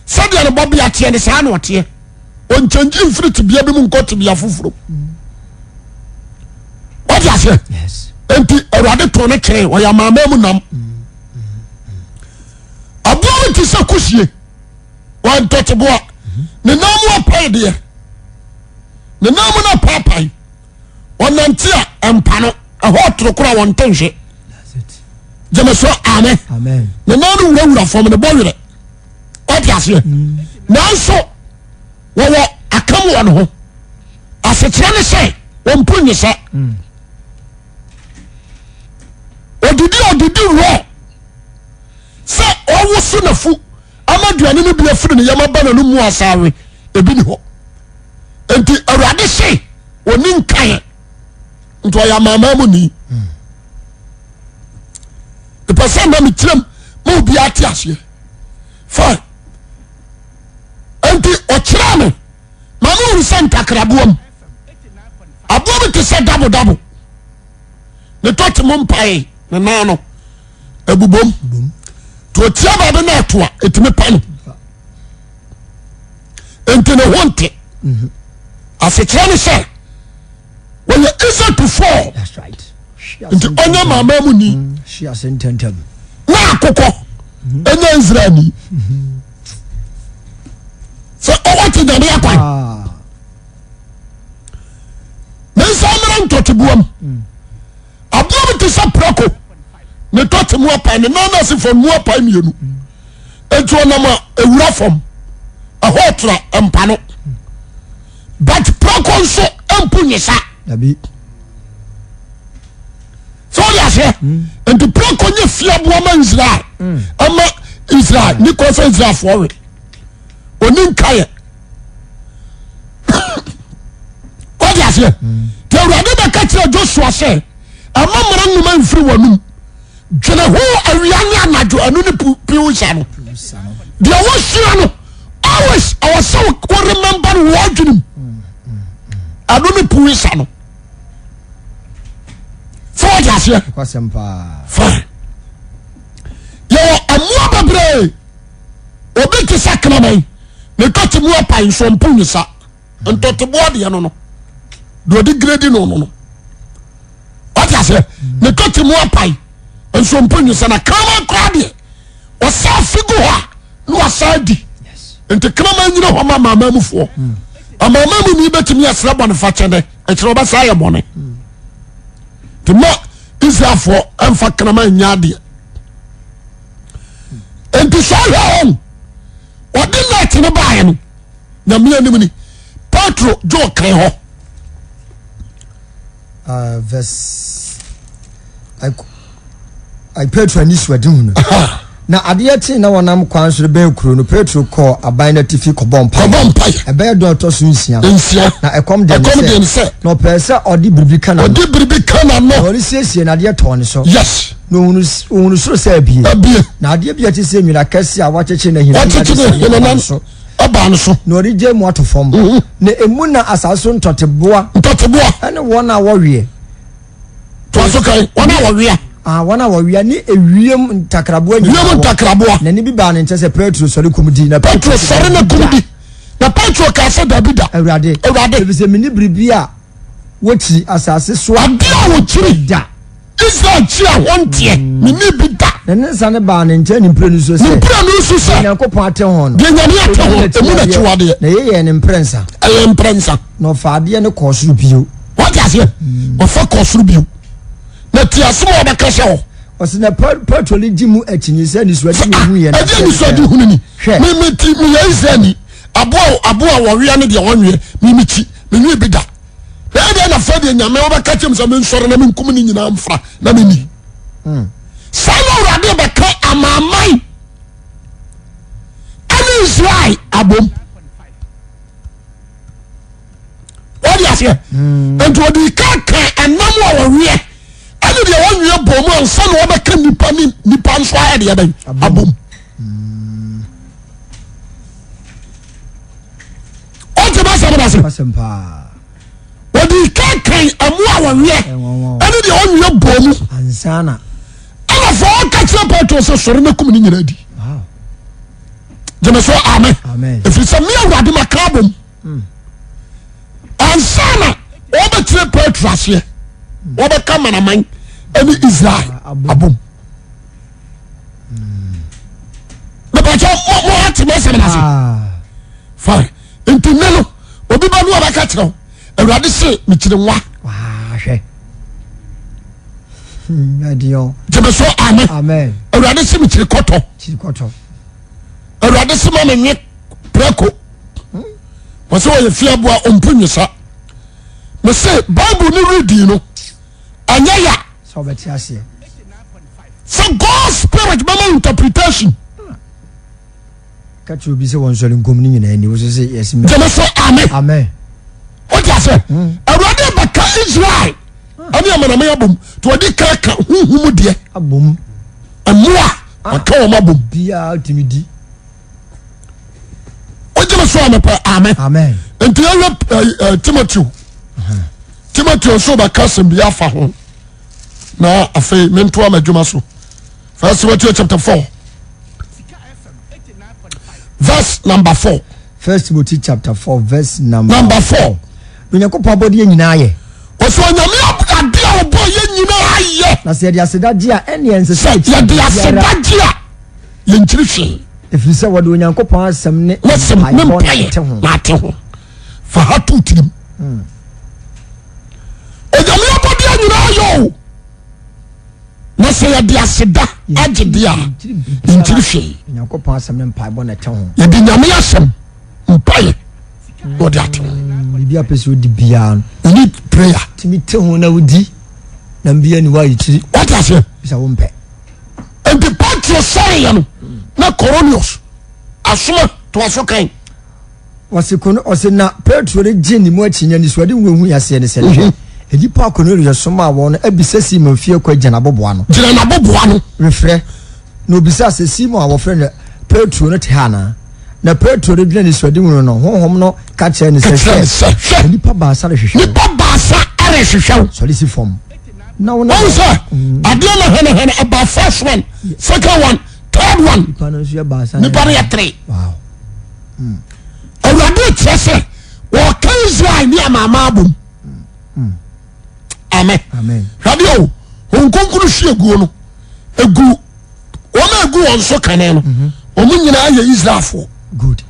so de no bobi atie ne sa na otie on change mfiri ti bia be mu nko ti bia foforo what you say yes enti awurade to ne kire o ya mama mu nam abo ti se kusie wan to teboa ne namu apai de ne namu na papai onanti a empano a hotro kura won tenhwe that's it jemeso amen amen ne namu wura from the boyre what you say now so wo akam won ho asetre ne say won punye se odidi ro se owo so na fu amaduane no bia firi ne yama ba na no mu asawe ebi ni ho enti awurade se oni nkan nto ya mama mu ni the person na mitrem mo bia ati ase fine enti okira me mama uru senta krabuam abobi te se double ne toti mo mpae ne nano ebubom to tia ba be na toa etime pan enti ne honte asekere ne se when you easy to fall that's right enti onya mama mu ni she has intented na akoko enya Israeli so o what the dey akwan mensa mara ntotebuam abobi te se proko ne tote mu apa ne nana se fon mu apa mienu etu onama ewura fom a hotra empano but proko so empunyesa dabi so ya se enti proko nye fiabo ma Israel ama Israel ni ko so Israel for oni nkaye what ya se te urade be ka tire Joshua se ama mara numa mfiri wanum dwene ho awiane anajo anu ne piusa no de awosua no always our so we remember what you anu ne piusa no so what you say kwasempa fine yo amua babre obi ti sakna mai ne toti mu apan so mpunyisa ntoti boade no do di grade no what you say ne toti mu apan enso mpunyu sana kama kwade o sa figu ha no asadi yes ente kama nyina ho mama mufo amama mu ni betimi asra bone fa chede e kire oba sa ye bone te ma Israelfo emfa kama nyaade ente so ho odina tene baaye no na me anim ni Petro jo kan ho verse I Petro ni swedi hu na ade ti na wonam kwan so be kuro no Petro call aban na tifi kobompa e be do to so nsia na ekom de se no pese odi bribi kana no ori siesie na ade to ne so yes no unu so se abie na ade bia ti se nwira kase a wacheche na hina so aban so no ori je mu atofom na emu na asaso ntoteboa ene wona wo wie to so kai wona wo wie wana wawia ni ewiem ntakraboa ni ewiem ntakraboa na ni biba ne nche se Petro sori kumdi na Petro sori na kumdi na Petro ka se Davida awurade bi se mini bribia woti asase so adia wo chiri da Israel chi a wontie mini bi da na nsa ne ba ne nche ni mprenu so se Yakopon ate ho no de nyame ate ho emu na chiwade na ye ne mprensa no faade ne kosuru bio what you say o fa kosuru bio na tiasimo obakase ho osina Petro li jimu achinyi se ni so adi hu ye na adi ni so adi hu ni me ya Israeli aboa wɔwea ne de wɔnwe mimichi menwe bi da na fa de nyame wo bɛka kyem sɛ mensɔre na menkum ne nyina mfra na meni sana urade bɛka amamai ane Israel abom wadi aseɛ enti wɔde ka anam a wɔweɛ ane deɛ wɔnwe bom ansa na wɔbɛka nipa nso ayɛ deɛ bɛn abom ɔte basɛm wɔde kan amoa wɔweɛ ɛne deɛ ɔnweɛ bɔ mu ansana ɛna fa ɔka kyerɛ Petro sɛ sɔre na kum ne nyina di gyeme so amen ɛfiri sɛ me Awurade maka bom ansana wɔbɛkyerɛ Petro aseɛ wɔbɛka manaman ɛne Israel abom mepɛkyɛ moate mɛsɛm no ase fine nti ne no obi ba no wɔbɛka kyerɛ wo Awurade se mekyere nwa hwɛ gyeme so amen Awurade se mekyere kɔtɔ Awurade se ma menwe prɛko wɔ sɛ wɔyɛ fiaboa ɔmpo nwesa me se Bible ne redi no anyɛ ya sɛ God Spirit bɛma interpretation obi sɛ wɔnsɔre nkom no nyinaa ni wo so sɛ yɛsɛ gyeme so amen wote asɛ Awurade bɛka Israel ane amanama abom to wɔde ka huhum deɛ abom amoa aka wɔm abom biaa tumi di wogyeme so amepɛ amen enti yɛwɛ Timoteo nso bɛka asɛm bi afa ho na afei mentoa m'adwuma so 1 Timothy chapter 4 verse number 4 1 Timothy chapter 4 verse number 4 Onyankopɔn abɔde yɛ nyinaa yɛ ɔsɛ onyame ade a ɔbɔ yɛ nyinaa yɛ na sɛ yɛde asedagye a ɛne ɛnsɛ sɛ yɛde asedagye a yɛnkyiri hwee ɛfiri sɛ wɔde Onyankopɔn asɛm ne mpaeɛ na ate ho fa ha to tirim onyame abɔde yɛ nyinaa yɛ o na sɛ yɛde aseda agye de a yɛnkyiri hwee Onyankopɔn asɛm ne mpaebɔ na ɛte ho yɛde nyame asɛm mpaeɛ na ɔde ate ho bibia pese odi bia you need prayer timi te ho na wodi na mbia ni wa yichiri what is it bisa wo mpɛ and the Petro sorry no na Cornelius asoma to asokan wasekono ose na Petro re gye ni mu akyinya ni so de nwehu yase ne sɛhwɛ edi pa Cornelius soma wɔ no abisa Simon fie kwa gye na boboa no refrɛ na obisa sɛ Simon a wɔfrɛ no Petro no te ha na Petro de dwene so de nwunu no honhom no ka kyerɛ ne sɛ nipa baasa re hwehwɛ so lisi form na wona sɛ ade na hene about first one second one third one nipa no so baasa nipa no yɛ three wow Awurade kyerɛ sɛ wɔka Israel ne amama abom amen radio honkonkuru hwie guo no egu wɔn egu wɔn so kane no wɔn nyinaa yɛ Israelfo good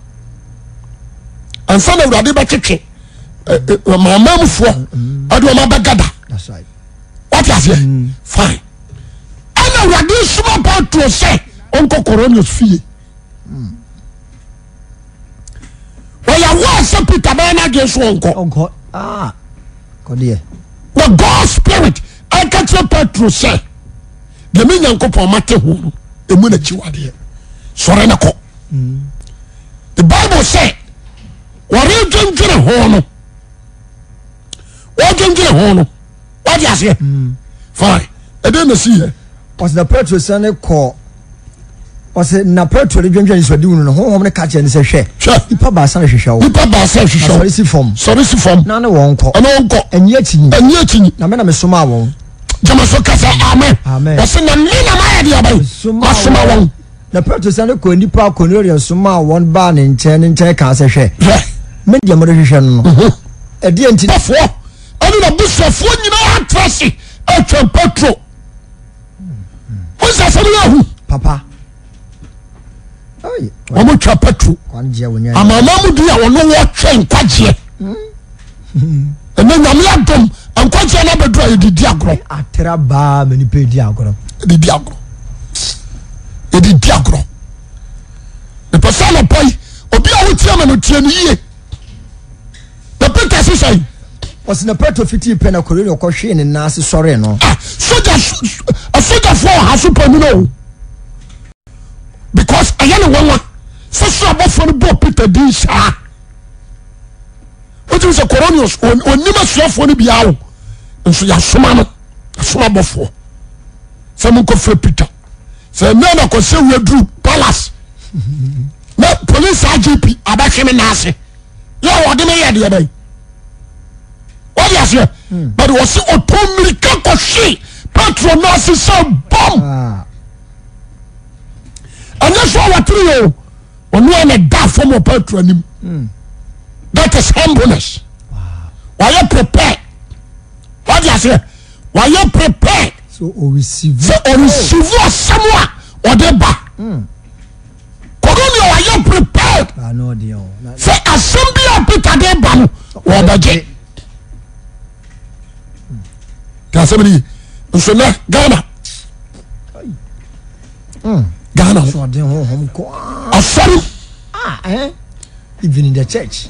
ansa na Awurade bɛtwetwe mamamfoɔ ade wɔn abɛgada that's right what is it fine ɛna Awurade soma Petro sɛ ɔnkɔ Cornelius fie wɔyɛ wɔ sɛ Peter bɛyɛ n'agye so ɔnkɔ kɔdeɛ na God Spirit aka kyerɛ Petro sɛ deɛ me Nyankopɔn mate ho no ɛmu na kyiwadeɛ sɔre na kɔ the Bible say wɔredwendwene ho no wɔde aseɛ fine ɛdɛ na si yɛ ɔsɛ na Petro sane kɔ ɔsɛ na Petro de dwendwene so de wunu no honhom ne ka kyerɛ ne sɛ hwɛ nipa baasa na hwehwɛ wo sɔre si fam na ne wɔn kɔ ɛnyɛ akyi na me na mesoma wɔn jama so kasa amen ɔsɛ na me na mayɛ deɛ ɔbɛn masoma wɔn na Petro sane kɔ nipa Cornelius soma wɔn baa ne nkyɛn ka sɛ hwɛ me deɛ mo de hwehwɛ no ɛdeɛ nti bafoɔ ɛne na busuafoɔ nyinaa atrase atwa Petro wosɛ sɛ no ahu papa wɔn twa Petro amama mu di a wɔn wɔtwɛ nkwagyeɛ ɛnɛ nyame adom nkwagyeɛ no abɛduru a yɛdidi agorɔ atera baa ma nipa di agorɔ yɛdidi agorɔ nipa sɛ anɔpa yi obi a wotia ma no tie no yie the Peter say was na Petro fiti pe na koroni okwohwe ne nase sore no soldier for has super no because ayane wonwa so abofo no bo Peter din sha what is a coronius onima suafo no bia wo nso ya soma no soma bofo se mun ko fe Peter se na ko se wedru palace na police IGP abahwe na ase ya wo de me ye de bay what you say but was automatic ko hwe Petro na se so bomb anya so watrio onu na da from Petro anim that is humbleness why you prepare what you say why you prepare so o receive someone or the ba why you prepared no dear say assembly of Peter de ba no or the assembly so na Ghana so den hom ko Osoro even in the church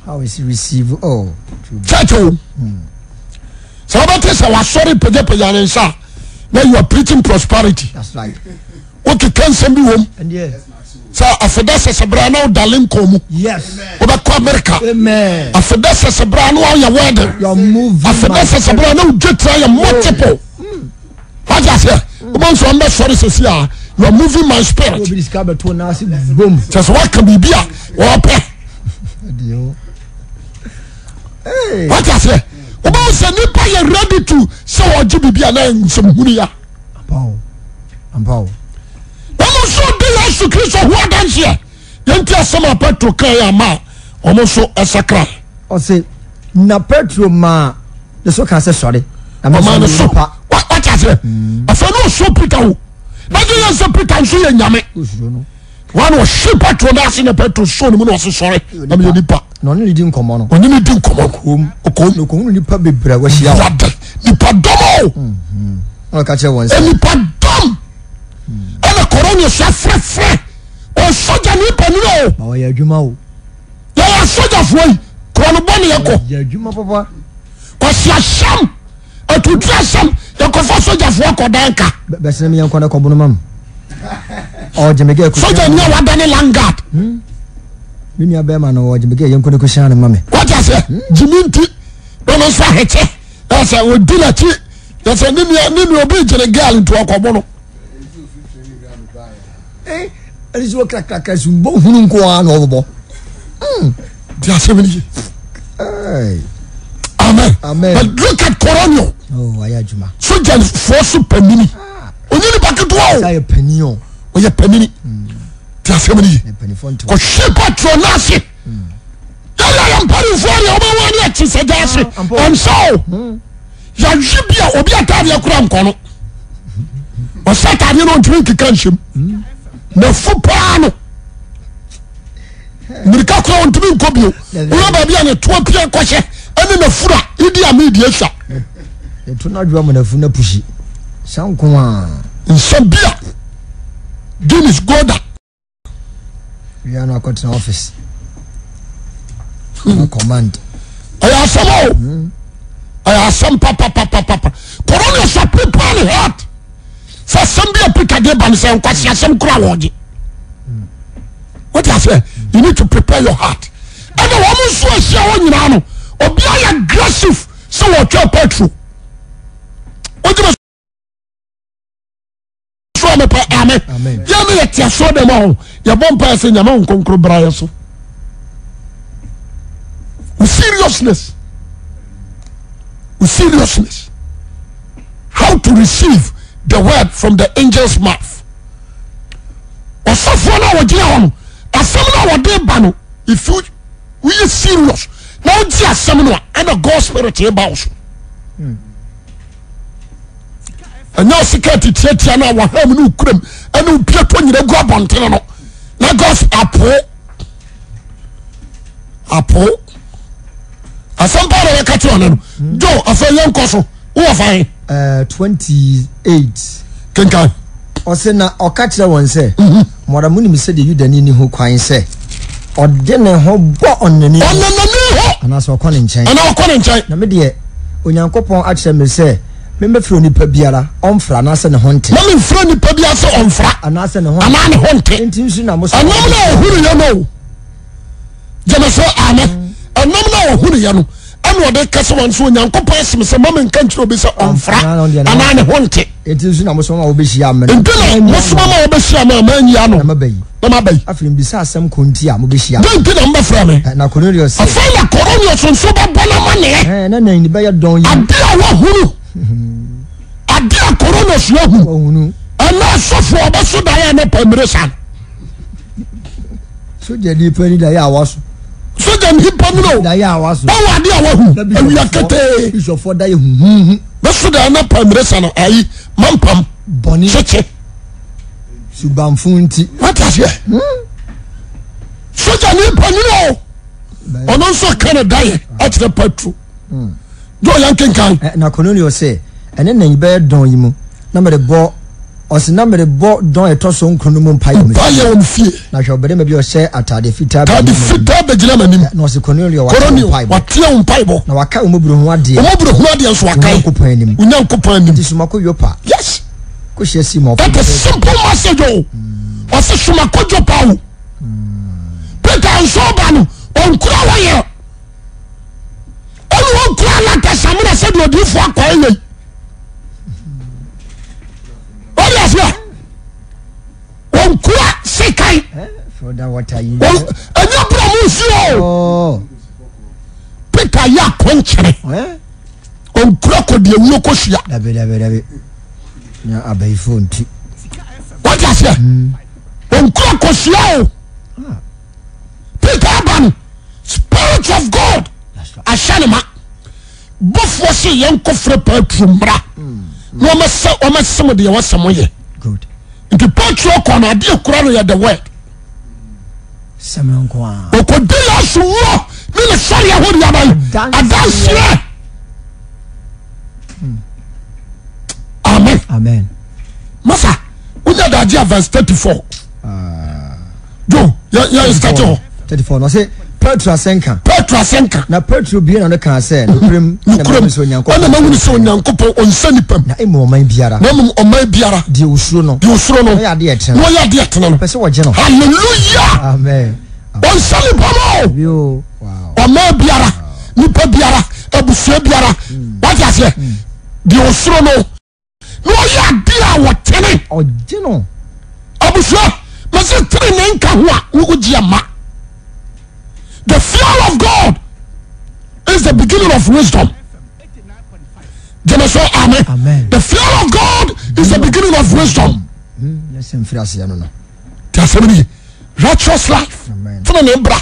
how is he receive church so about this our sorry peja now you are preaching prosperity that's right okay can send me home and yes so afedese sebrano darling komu yes oba ko America amen afedese sebrano ya wedding your move afedese sebrano get your multiple what you say oba so am sorry say you are moving my spirit obi discover to na si boom just what can be bia or pay hey what you say oba say nipa you ready to say oji bibia na nsem hunu ya ampaw so de Yesu Kristo ho adanse yenti asema Petro kan ya ma omo so esakra o say na Petro ma de so kan se sori na ma so what you say afa no so Peter ho na je Yesu Peter so ye nyame one was she Petro na se na Petro so no no so sori na me nipa no ni di nkomo no oni ni di nkomo ko no nipa bebra wa hia nipa domo o ka che won nipa dom ana corona so frefre o soja ni paniro ba wa ya adwuma o ya soja foi krono bone yako ya adwuma papa o sia sham atutra sham ya ko fa soja fo ko danka be se me yanko na ko bono mam o jemege ko soja ni wa dane langard mini abema no o jemege yanko na ko shan na mame what you say jiminti no so heche ya say o dilachi ya say ni obi jere girl into akobono ele zo krakrakra zumbo hunu nko an obo di assembly amen but look at Coronio ayajuma so just force panini onye paketo o say panio o ye panini di assembly panifonto ko shepa tronase ya mpari fori oba wani atisejase and so ya jibia obi atade akura nkono o satade no drink kanshim na fupano mirika kwa ontumi nkobio uyo babia ne to pia kwahye ene na fura idi amidi ehwa eto na dwa mo na fu na pushi sanko a nsabia Guinness Goda we are not in office no command aya samo aya sam papa corona so people heart for somebody Peter de ban say nkwasi asem kura woje what you say you need to prepare your heart and the woman so ahia wo nyina no obi ay aggressive so what your Petro what you so me pa amen ya me yetia so dem ho ya bompa say nyama nkonkro braye so with seriousness how to receive the word from the angel's mouth. Osofo na wodi ho asem na wodi ba no if you we serious now di asem no and the gospel spirit e ba wo so anya sikati tietia na wa ham no kuram ene upia to nyina gu abonten no na gospel apo asem pa na ka ti ono no jo afa yen koso wo fa 28 kenkan Osena okachira won say. Mora munim say the Yudani ni ho kwan say. Ode ne ho bo onani. Onani ho. Ana so okọ ne nchen. Ana okọ ne nchen. Na me de Onyankopon achire me say me mefro nipa biara omfra na se ne ho nte. Na me mfro nipa biara se omfra. Ana se ne ho. Ana ne ho nte. Enti nsu na mo so. Anam na ohuru ya no. Jeme so amen. Anam na ohuru ya no. Ano de kase wan so Onyankopon asem se mama nka ntiro obi se omfra. Ana ne ho nte. Enti nsu na mo so ma obeshi amen. Enti na mo so ma obeshi amen amen ya no. Na mabayi. Na mabayi. Afrim bisa asem konti a mo beshi amen. Enti na mbafra me. Na Cornelius. Afela Cornelius so ba bona mane. Na ni be ya don yi. Ade a wo huru. Ade a Cornelius yo huru. Ana sofo obaso da ya na pamresan. So je di pani da ya waso. So dem hipa no da ya waso. Bawo ade a wo hu. Awia kete. Bishop for da ye hu. Beso da na pamresan no ayi mampam boni. Cheche. Subamfunti. What is here? So je ni pani no. Ono so Canada ye at the patro. Do yankin kan. Na Cornelius say ene na ibe don yi mu. Na me de bo osi na me de bo don etoso nkrono mu mpaye mu. Mpaye on fie. Na hwe obere me bi o se atade fita. Atade fita be gina manim. Na osi Cornelius wa tie on mpaye bo. Na waka omoburu ho ade. Omoburu ho ade so waka. Onyankopon anim. Onyankopon anim. Tisumako yopa. Yes. Ko hye si mo. That is simple message o. Osi sumako yopa o. Peter and Sobanu on kura wa ye. On kura la ta samuna se do di fo akwa ye. On kura sekai. For that what are you? Anya promotion. Oh. Peter ya konchere. On kura ko de wu ko hia. Dabe. Nya abai phone ti. What is here? On kura ko hia o. Peter Aban, Spirit of God. Ashanema. Before she young kofre petrumbra. No ma some of the wasamoye. Good. Into petro corner, dear Kurano ya the word. Samuel Kwa. Okodila suwo. Mine sorry I hold yaman. A dance here. Amen. Amen. Masa, unya da Agye verse 34. Joe, ya start 34. No say Petro asenka. Na Petro bi na no kan say no krem na ma so nyankopon. Ona ma wuni so nyankopon onsani pam. Na emu oman biara. Na emu oman biara. Di osuro no. No ya de etena. No ya de etena no. Pese wo je no. Hallelujah. Amen. Onsani pam. Yo. Wow. Oman biara. Nipa biara. Abusua biara. What you say? Di osuro no. No ya de a wo tene. Oje no. Abusua. Mase tene ne nka ho a wo gi ama. The fear of God is the beginning of wisdom. Amen. Amen. The fear of God is the beginning of wisdom. Yes, I'm free no. Righteous life. Amen. Tena nembra.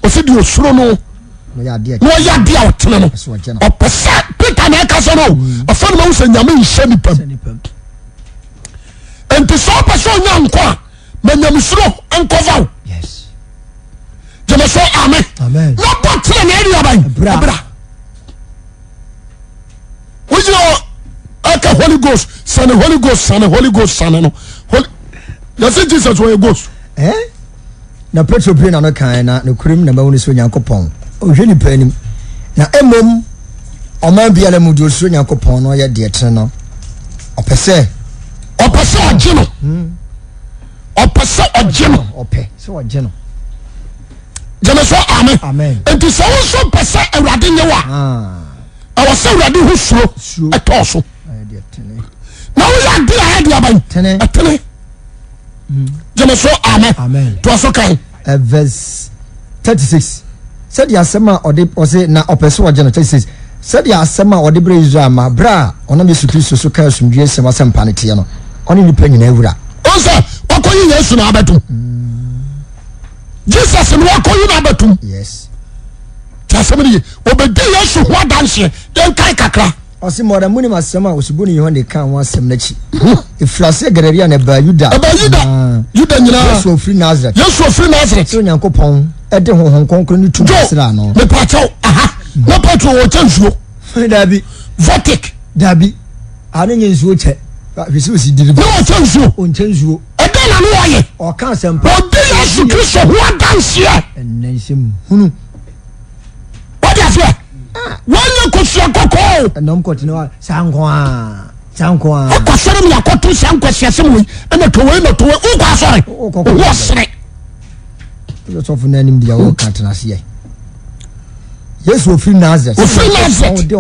O se di osuro no. No ya dia. No ya dia o tena no. O pese Peter na ka so no. O fa no se nyame nhye ni pam. Enti so pese onya nkwa. Manyam suro enkovaw. Yes. Amen. Amen. No bottle na area ban. Bra. We you Holy Ghost, Son Holy Ghost, Son no. Holy. That's Jesus where goes. Na Petro bi na no kan na no kurim na ma woni so nyankopon. O hwe ni panim. Na emom oman biara mu di so nyankopon no ye de etre no. Opese ogye no. Opese ogye no. Ope. So ogye no. Amen. Amen. And to say so pese awrade nyewa. Awo se awrade hu suro etoso. Na we ya dia head ya ban. Tene. Amen. Amen. To so kan. Verse 36. Said ya sema ode ose na opese ogye no 36. Said ya sema ode bre Israel ma bra ona Yesu Kristo so ka asumdue sema sempa ne tie no. Oni ni pa nyina awura. Onse okoyi Yesu na abetum. Jesus and walk on you abetum. Yes. Somebody obedi Yesu ho adanse den kai kakra. Osi moda muni masema osubuni Yohane kan wasem na chi. Iflase gararia na ba Yuda. Yuda nyina. Yesu ofri Nazareth. So nyankopon e de honhon konkro ni tu sra no. Me pacho na pacho wo chansuo. Dabi. Votic. Dabi. Ane nyensuo che. Receive deliver. No change. On change you. And then I know why. Or can't some. But they are so Christ who are dance here. And nation. What is it? When you could see a cocoa. And no continue. Sangwa. Sangwa. I saw me a cotton sanguine and a toilet to a sorry. What's it? That's often name the old Catanasi. Yes, we feel Nazareth. We feel Nazareth.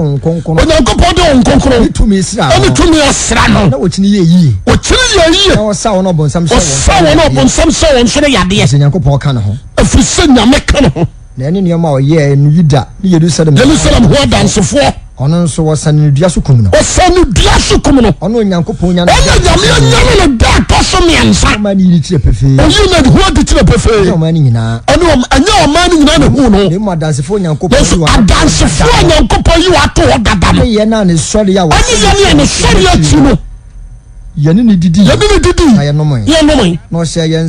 When I go to me, only to me a sran. Which ye, what ye or sound up on some sound up on some soul and say, yes, and Uncle Pocano. If you send your mechanical, then in your mouth, yeah, and you da, you do Jerusalem, what dance for? On so was an Diasucum. Or son of Diasucum. On Uncle Pona, and that person, and some money to prefer. You know what to prefer. No money now. I know money in the moon. You might dance for Uncle Pona. I dance for Uncle Pona. You are told that Yana is sorry. I was sorry, you know. Yanini did I am no money. No say, young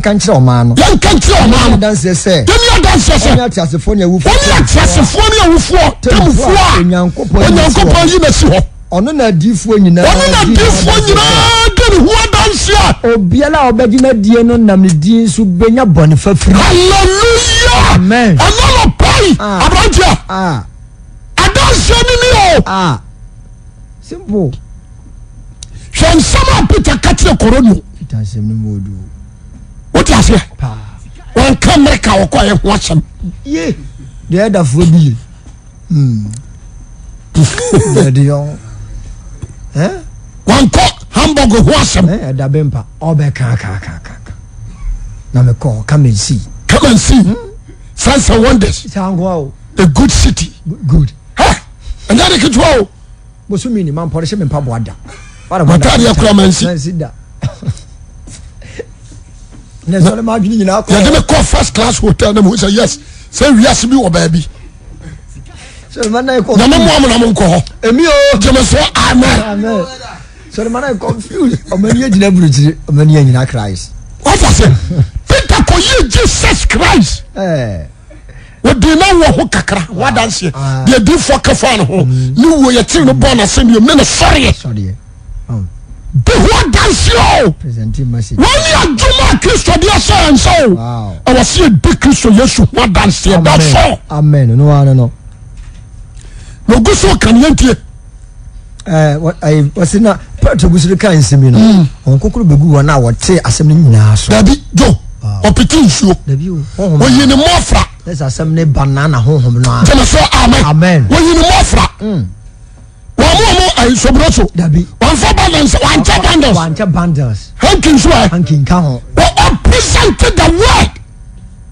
country or man. Young country or man dances say. Don't dance as a phone. You young couple, you know. On a deep one, you know. Who dance here? Oh, Biala or Bedina Diano Namidi Subena Boniface. Hallelujah! Amen. Another pay. About you. I don't say me. Simple. Shan sama Peter Katya Corono. It has a mood. What is it? One come make our quiet watch him. Yea, the other food be. One cock hamburger wash him. The bempa, Obeka. Now me call, come and see. Come and see. Signs and wonders. A good city. Good. And then it could go. What's you mean, man? Polish and Pabwada. What are you coming? Sit down. There's not a margin in our first class hotel. Who say yes? Say yes, me or baby. So the man I call Emio, Amen. So the man I confused. Many in our Christ. What I say? Peter for you, Jesus Christ. What do you know what kakra? What dance you? They do for kafan. You were your children born and send you men sorry. The what dance you? Presenting message. When you are Juma Christ or dear so and so. Wow. I was see a big Christ or yes, what dance here? That's all. Amen. No. No go so can you what I was in a part of the kind seminar. On Coco Begu now what say assembly now. Dabi Joe. Opportunity. When you in the Mofra. Let's assembly banana home now. Amen. When you in the Mofra. I sobroso. Dabi. One for bundles, one bundles. Hanking swear. Hanking count. What presented the word?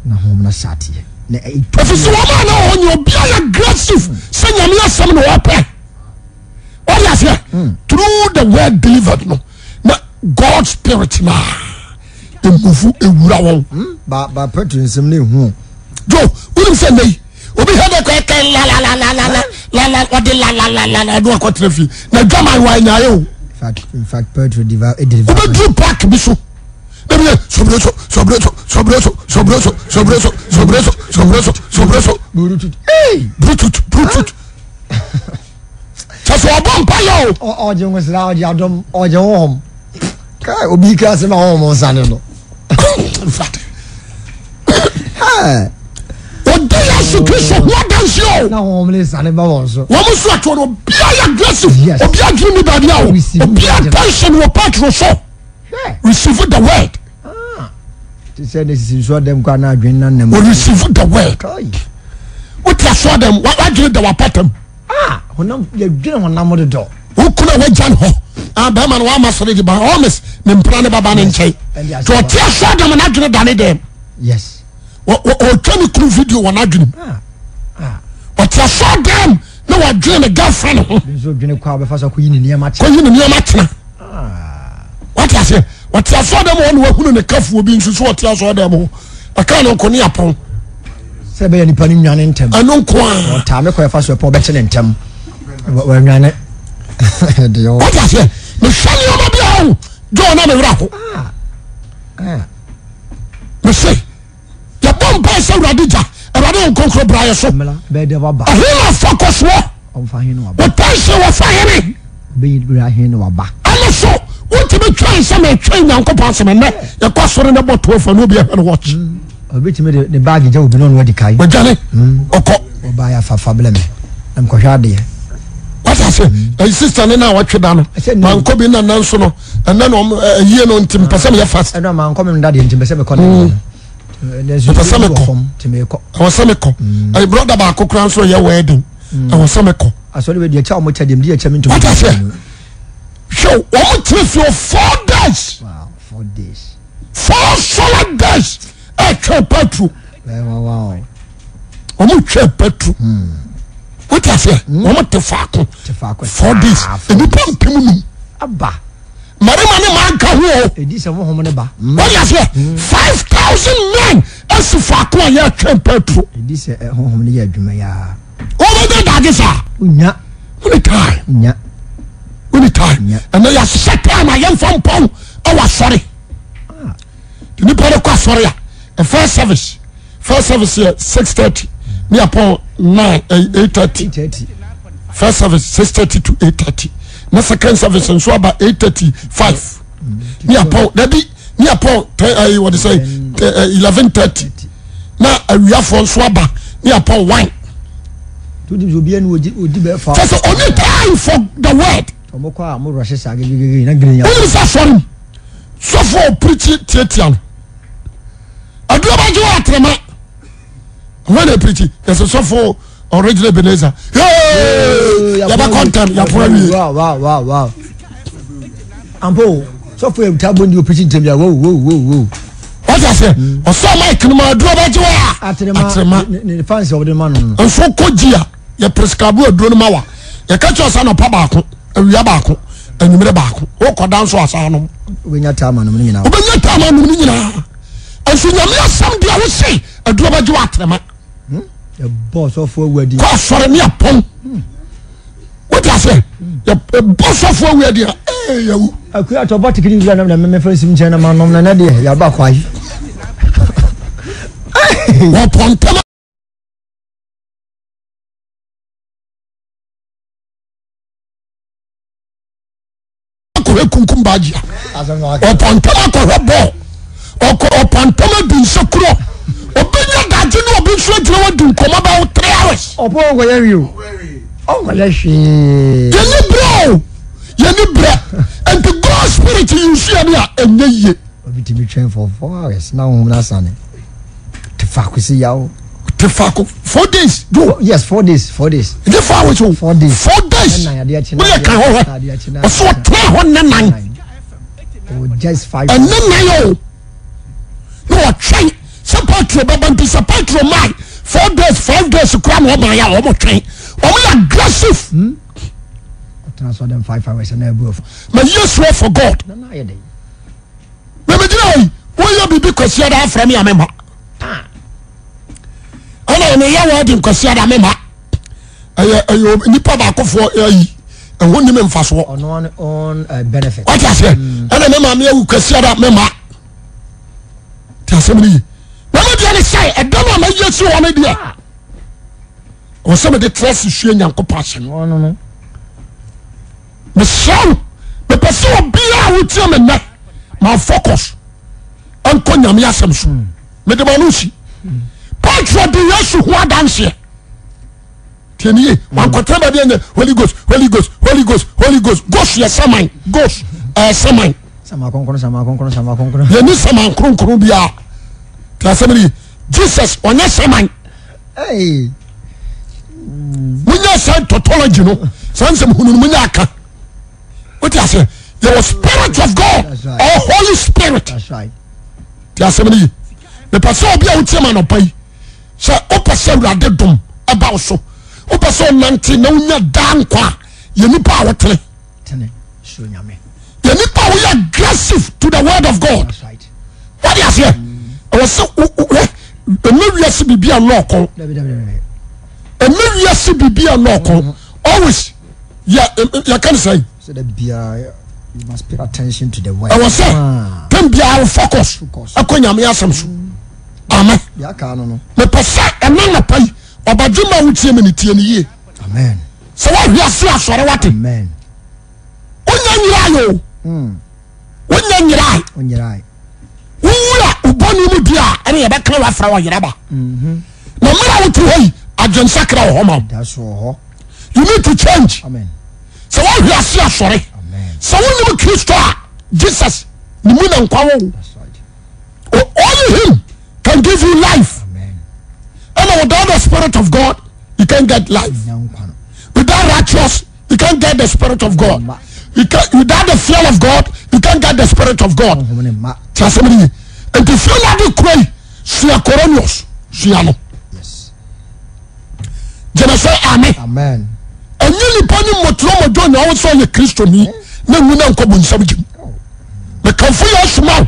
Na home na sati. If it's woman on your be aggressive, send your near some open. What is here? Through the word delivered, no. God's spirit now. The move a round. But purchasing some new. Joe, what you say me? Obi had a quick la what the la do a quatrefi. Now drama why now. In fact, poetry devour a deliver. Obi do pack biso. Sobreso. Hey, Bluetooth. Just a bomb pile. Oh, you was loud, Yadom, or your home. Kai, Obi class in my home on Sunday. In fact, what they are secret, what does you? Now, homeless and also. What was that one? Be aggressive. Yes. Or be a dreamy body. Be a person or patron. Receive the word. To say this is what them can not drink and receive the word. What you saw them? What I did the pattern? When you didn't want number the door. Who could have went John Ho? Berman one must read by almost Nimprana Baban and Chay. To a tear saw them and I didn't done them. Yes. Or can you crew video when I dream? But you saw them. No, I dream a girlfriend. So, Jenny Crab, first of Queen in your match. What I say? What I saw them on who in the cuff will be in what I saw them. I can't go near upon. Sabe any panning yan in tem. I know quite. Time a fast report better in tem. We're not it. What I say? The Shani of the John on the raffle. You see, the bomb person Radija, and I don't conquer Brian so. Bed of a bar. A real focus war. But I say, we're firing. be Ibrahim or Ba. And so, what to be trying some train Uncle Passam and your cost for about 12 and will be able to watch. A bit me the baggage will be known where the Kai. But Johnny, or buy a fablem. I'm Koshadi. What I said, my sister now what you done. I said, man, come in and answer, and then a year on Tim Passamia fast. And I'm coming daddy into Passamia. There's a Pasamico to make I was Samico. I brought the Baco crown for your wedding. I was Samico. I saw the child much at him, dear Chamin to what I said. Show what if you 4 days. Wow, 4 days. 4 solid days. I can't petrol. Wow. Almost petrol. What I say? What the fuck? 4 days. And you pump him. Abba. Marimani Manka. It is a woman. What I say? 5,000 men. As a fuck, I can't petrol. It is a home near Jumaya. Over the Dagisa. Unya. Only time. Unya. Only time. And they are set time. I am from Pong. I was sorry. The new Poroka sorry. The first service here 6:30. Near upon 8:30. First service 6:30 to 8:30. The second service and so about 8:35. Near upon near upon what do you say 11:30. Now we have for swaba near upon 1. That's the only time for the word. Sorry. So for preaching Tietian. I do about you at Rema. When I preach, there's a for original Ebenezer. Hey! You're content. Wow. Ambo, so for a taboo you preaching to me. Whoa. What I say? Or so Mike, no do about you at Rema. The fans of the man. And so Kojia, your prescribe Drunamawa. You catch us on a pabako, a Yabako, and you made a bako. Walk down so as I know. When your time on the and so you have something I would say a drop of you at them. The boss of wedding. Cost for me upon. What I say? The boss of wedding. I could have about to give you a first in gentleman on an idea. You're back. Upon Tama. Kumbaja. Upon Tama. Upon Tama being so cruel. Opinion that you know being sure to do come about 3 hours. Oh, where are you? Oh, my gosh. You need bro. And the God spirit you see and ye. To be trained for 4 hours. Now, I'm not son. To fuck with you. To fuck 4 days. Do yes, 4 days. 4 days. The 4 hours. 4 days. 4 days. I saw 309. Oh, just 5. And then I no train support your baby support your mind 4 days 5 days to cram over my almost train aggressive transfer them 5 hours and above my yes word for God maybe you be because you are from me member I know you word because you are member you nipa ba ko for and won him fast on benefit what I say and remember me you because you are member Tassemini. Nobody say a dollar may just so on idea. Or some of the trust is showing your compassion. No. The son, the person be out with him and my focus. Uncle Yamiasam. Medamanusi. Patron the Yasu who are dancing. Tieni, one contemporary in the Holy Ghost. Ghost, yes, some ghost, some. Sama konkron. You need some konkron bia. Somebody, Jesus, on your sermon. Hey, when you said tautology, no, some Munaka. What I say? There was Spirit of God, or Holy Spirit. That's right. Somebody, the person be out man of pay. So, opposite radedum about so. Opposite 19, no, damn qua. You need power to show me. You need power aggressive to the word of God. That's right. What do you say? I was so a million be a local. A million be a local. Always, yeah, you can say. So you must pay attention to the word. I was saying, can be our focus. I couldn't have some. Amen. Yeah, can't. The person, a man of pay, or by Juma with him in the year. Amen. So what we are saying, Watum. Amen. Unyanyirayo. Unyirai. Uya uboni mudia. Any a back of flower Yaraba. No matter what you hate, I don't sacra home. That's all. You need to change. Amen. So all you are sorry. Amen. So when you Christ Jesus, the moon and power. That's right. Only him can give you life. Amen. And without the Spirit of God, you can't get life. Without righteous, you can't get the Spirit of God. Without the fear of God, you can't get the Spirit of God. And if you not the cry, see a coronius, see a no. Yes. Say amen. Amen. And you pony motromo don also ye Christo ni na mu na nkobun sabjim. Me kan fo yo small.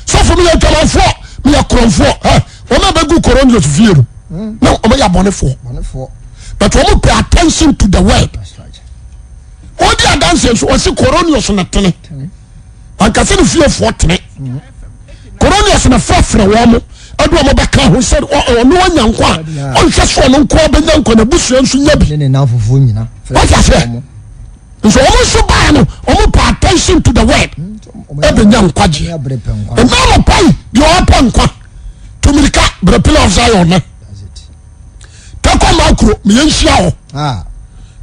So for me to me a kronfo. O ma be gu coronius fear. No, o ma ya bonefo. But we pay attention to the word. That's right. All the dancers was coronius na tene. An ka se no fear for tene. Coronius na frafra wo mo. Adu mo beka ho said o no anya nkwa. On hwe so no nkwa be nya nkwa na busua nso nya bi. Ne na fufu nyina. What I say? So almost so bad no. Pay attention to the word. Ebe nya nkwa ji. E na mo pai bi o pa nkwa. Tumirika brepila of Zion na. Tako makro me yenhia ho.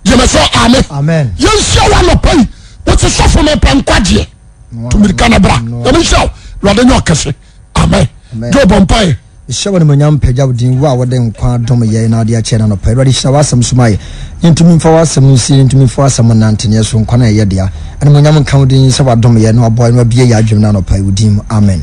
Yemeso amen. Amen. Yenhia wa no pai. What is so for me pa nkwa je. Tumirika na bra. Yemeso Lord nyo kese. Amen. Job on pie. Shawan Munyam Pejabdin, wow, then Quan Domia and Adia Channel of Pay, Shawasam Sumai, into me for us, some see into me for some Antonias from Kona Yadia, and Munyam counting Sabadomia, no boy, no be a Jumano Pay with him. Amen.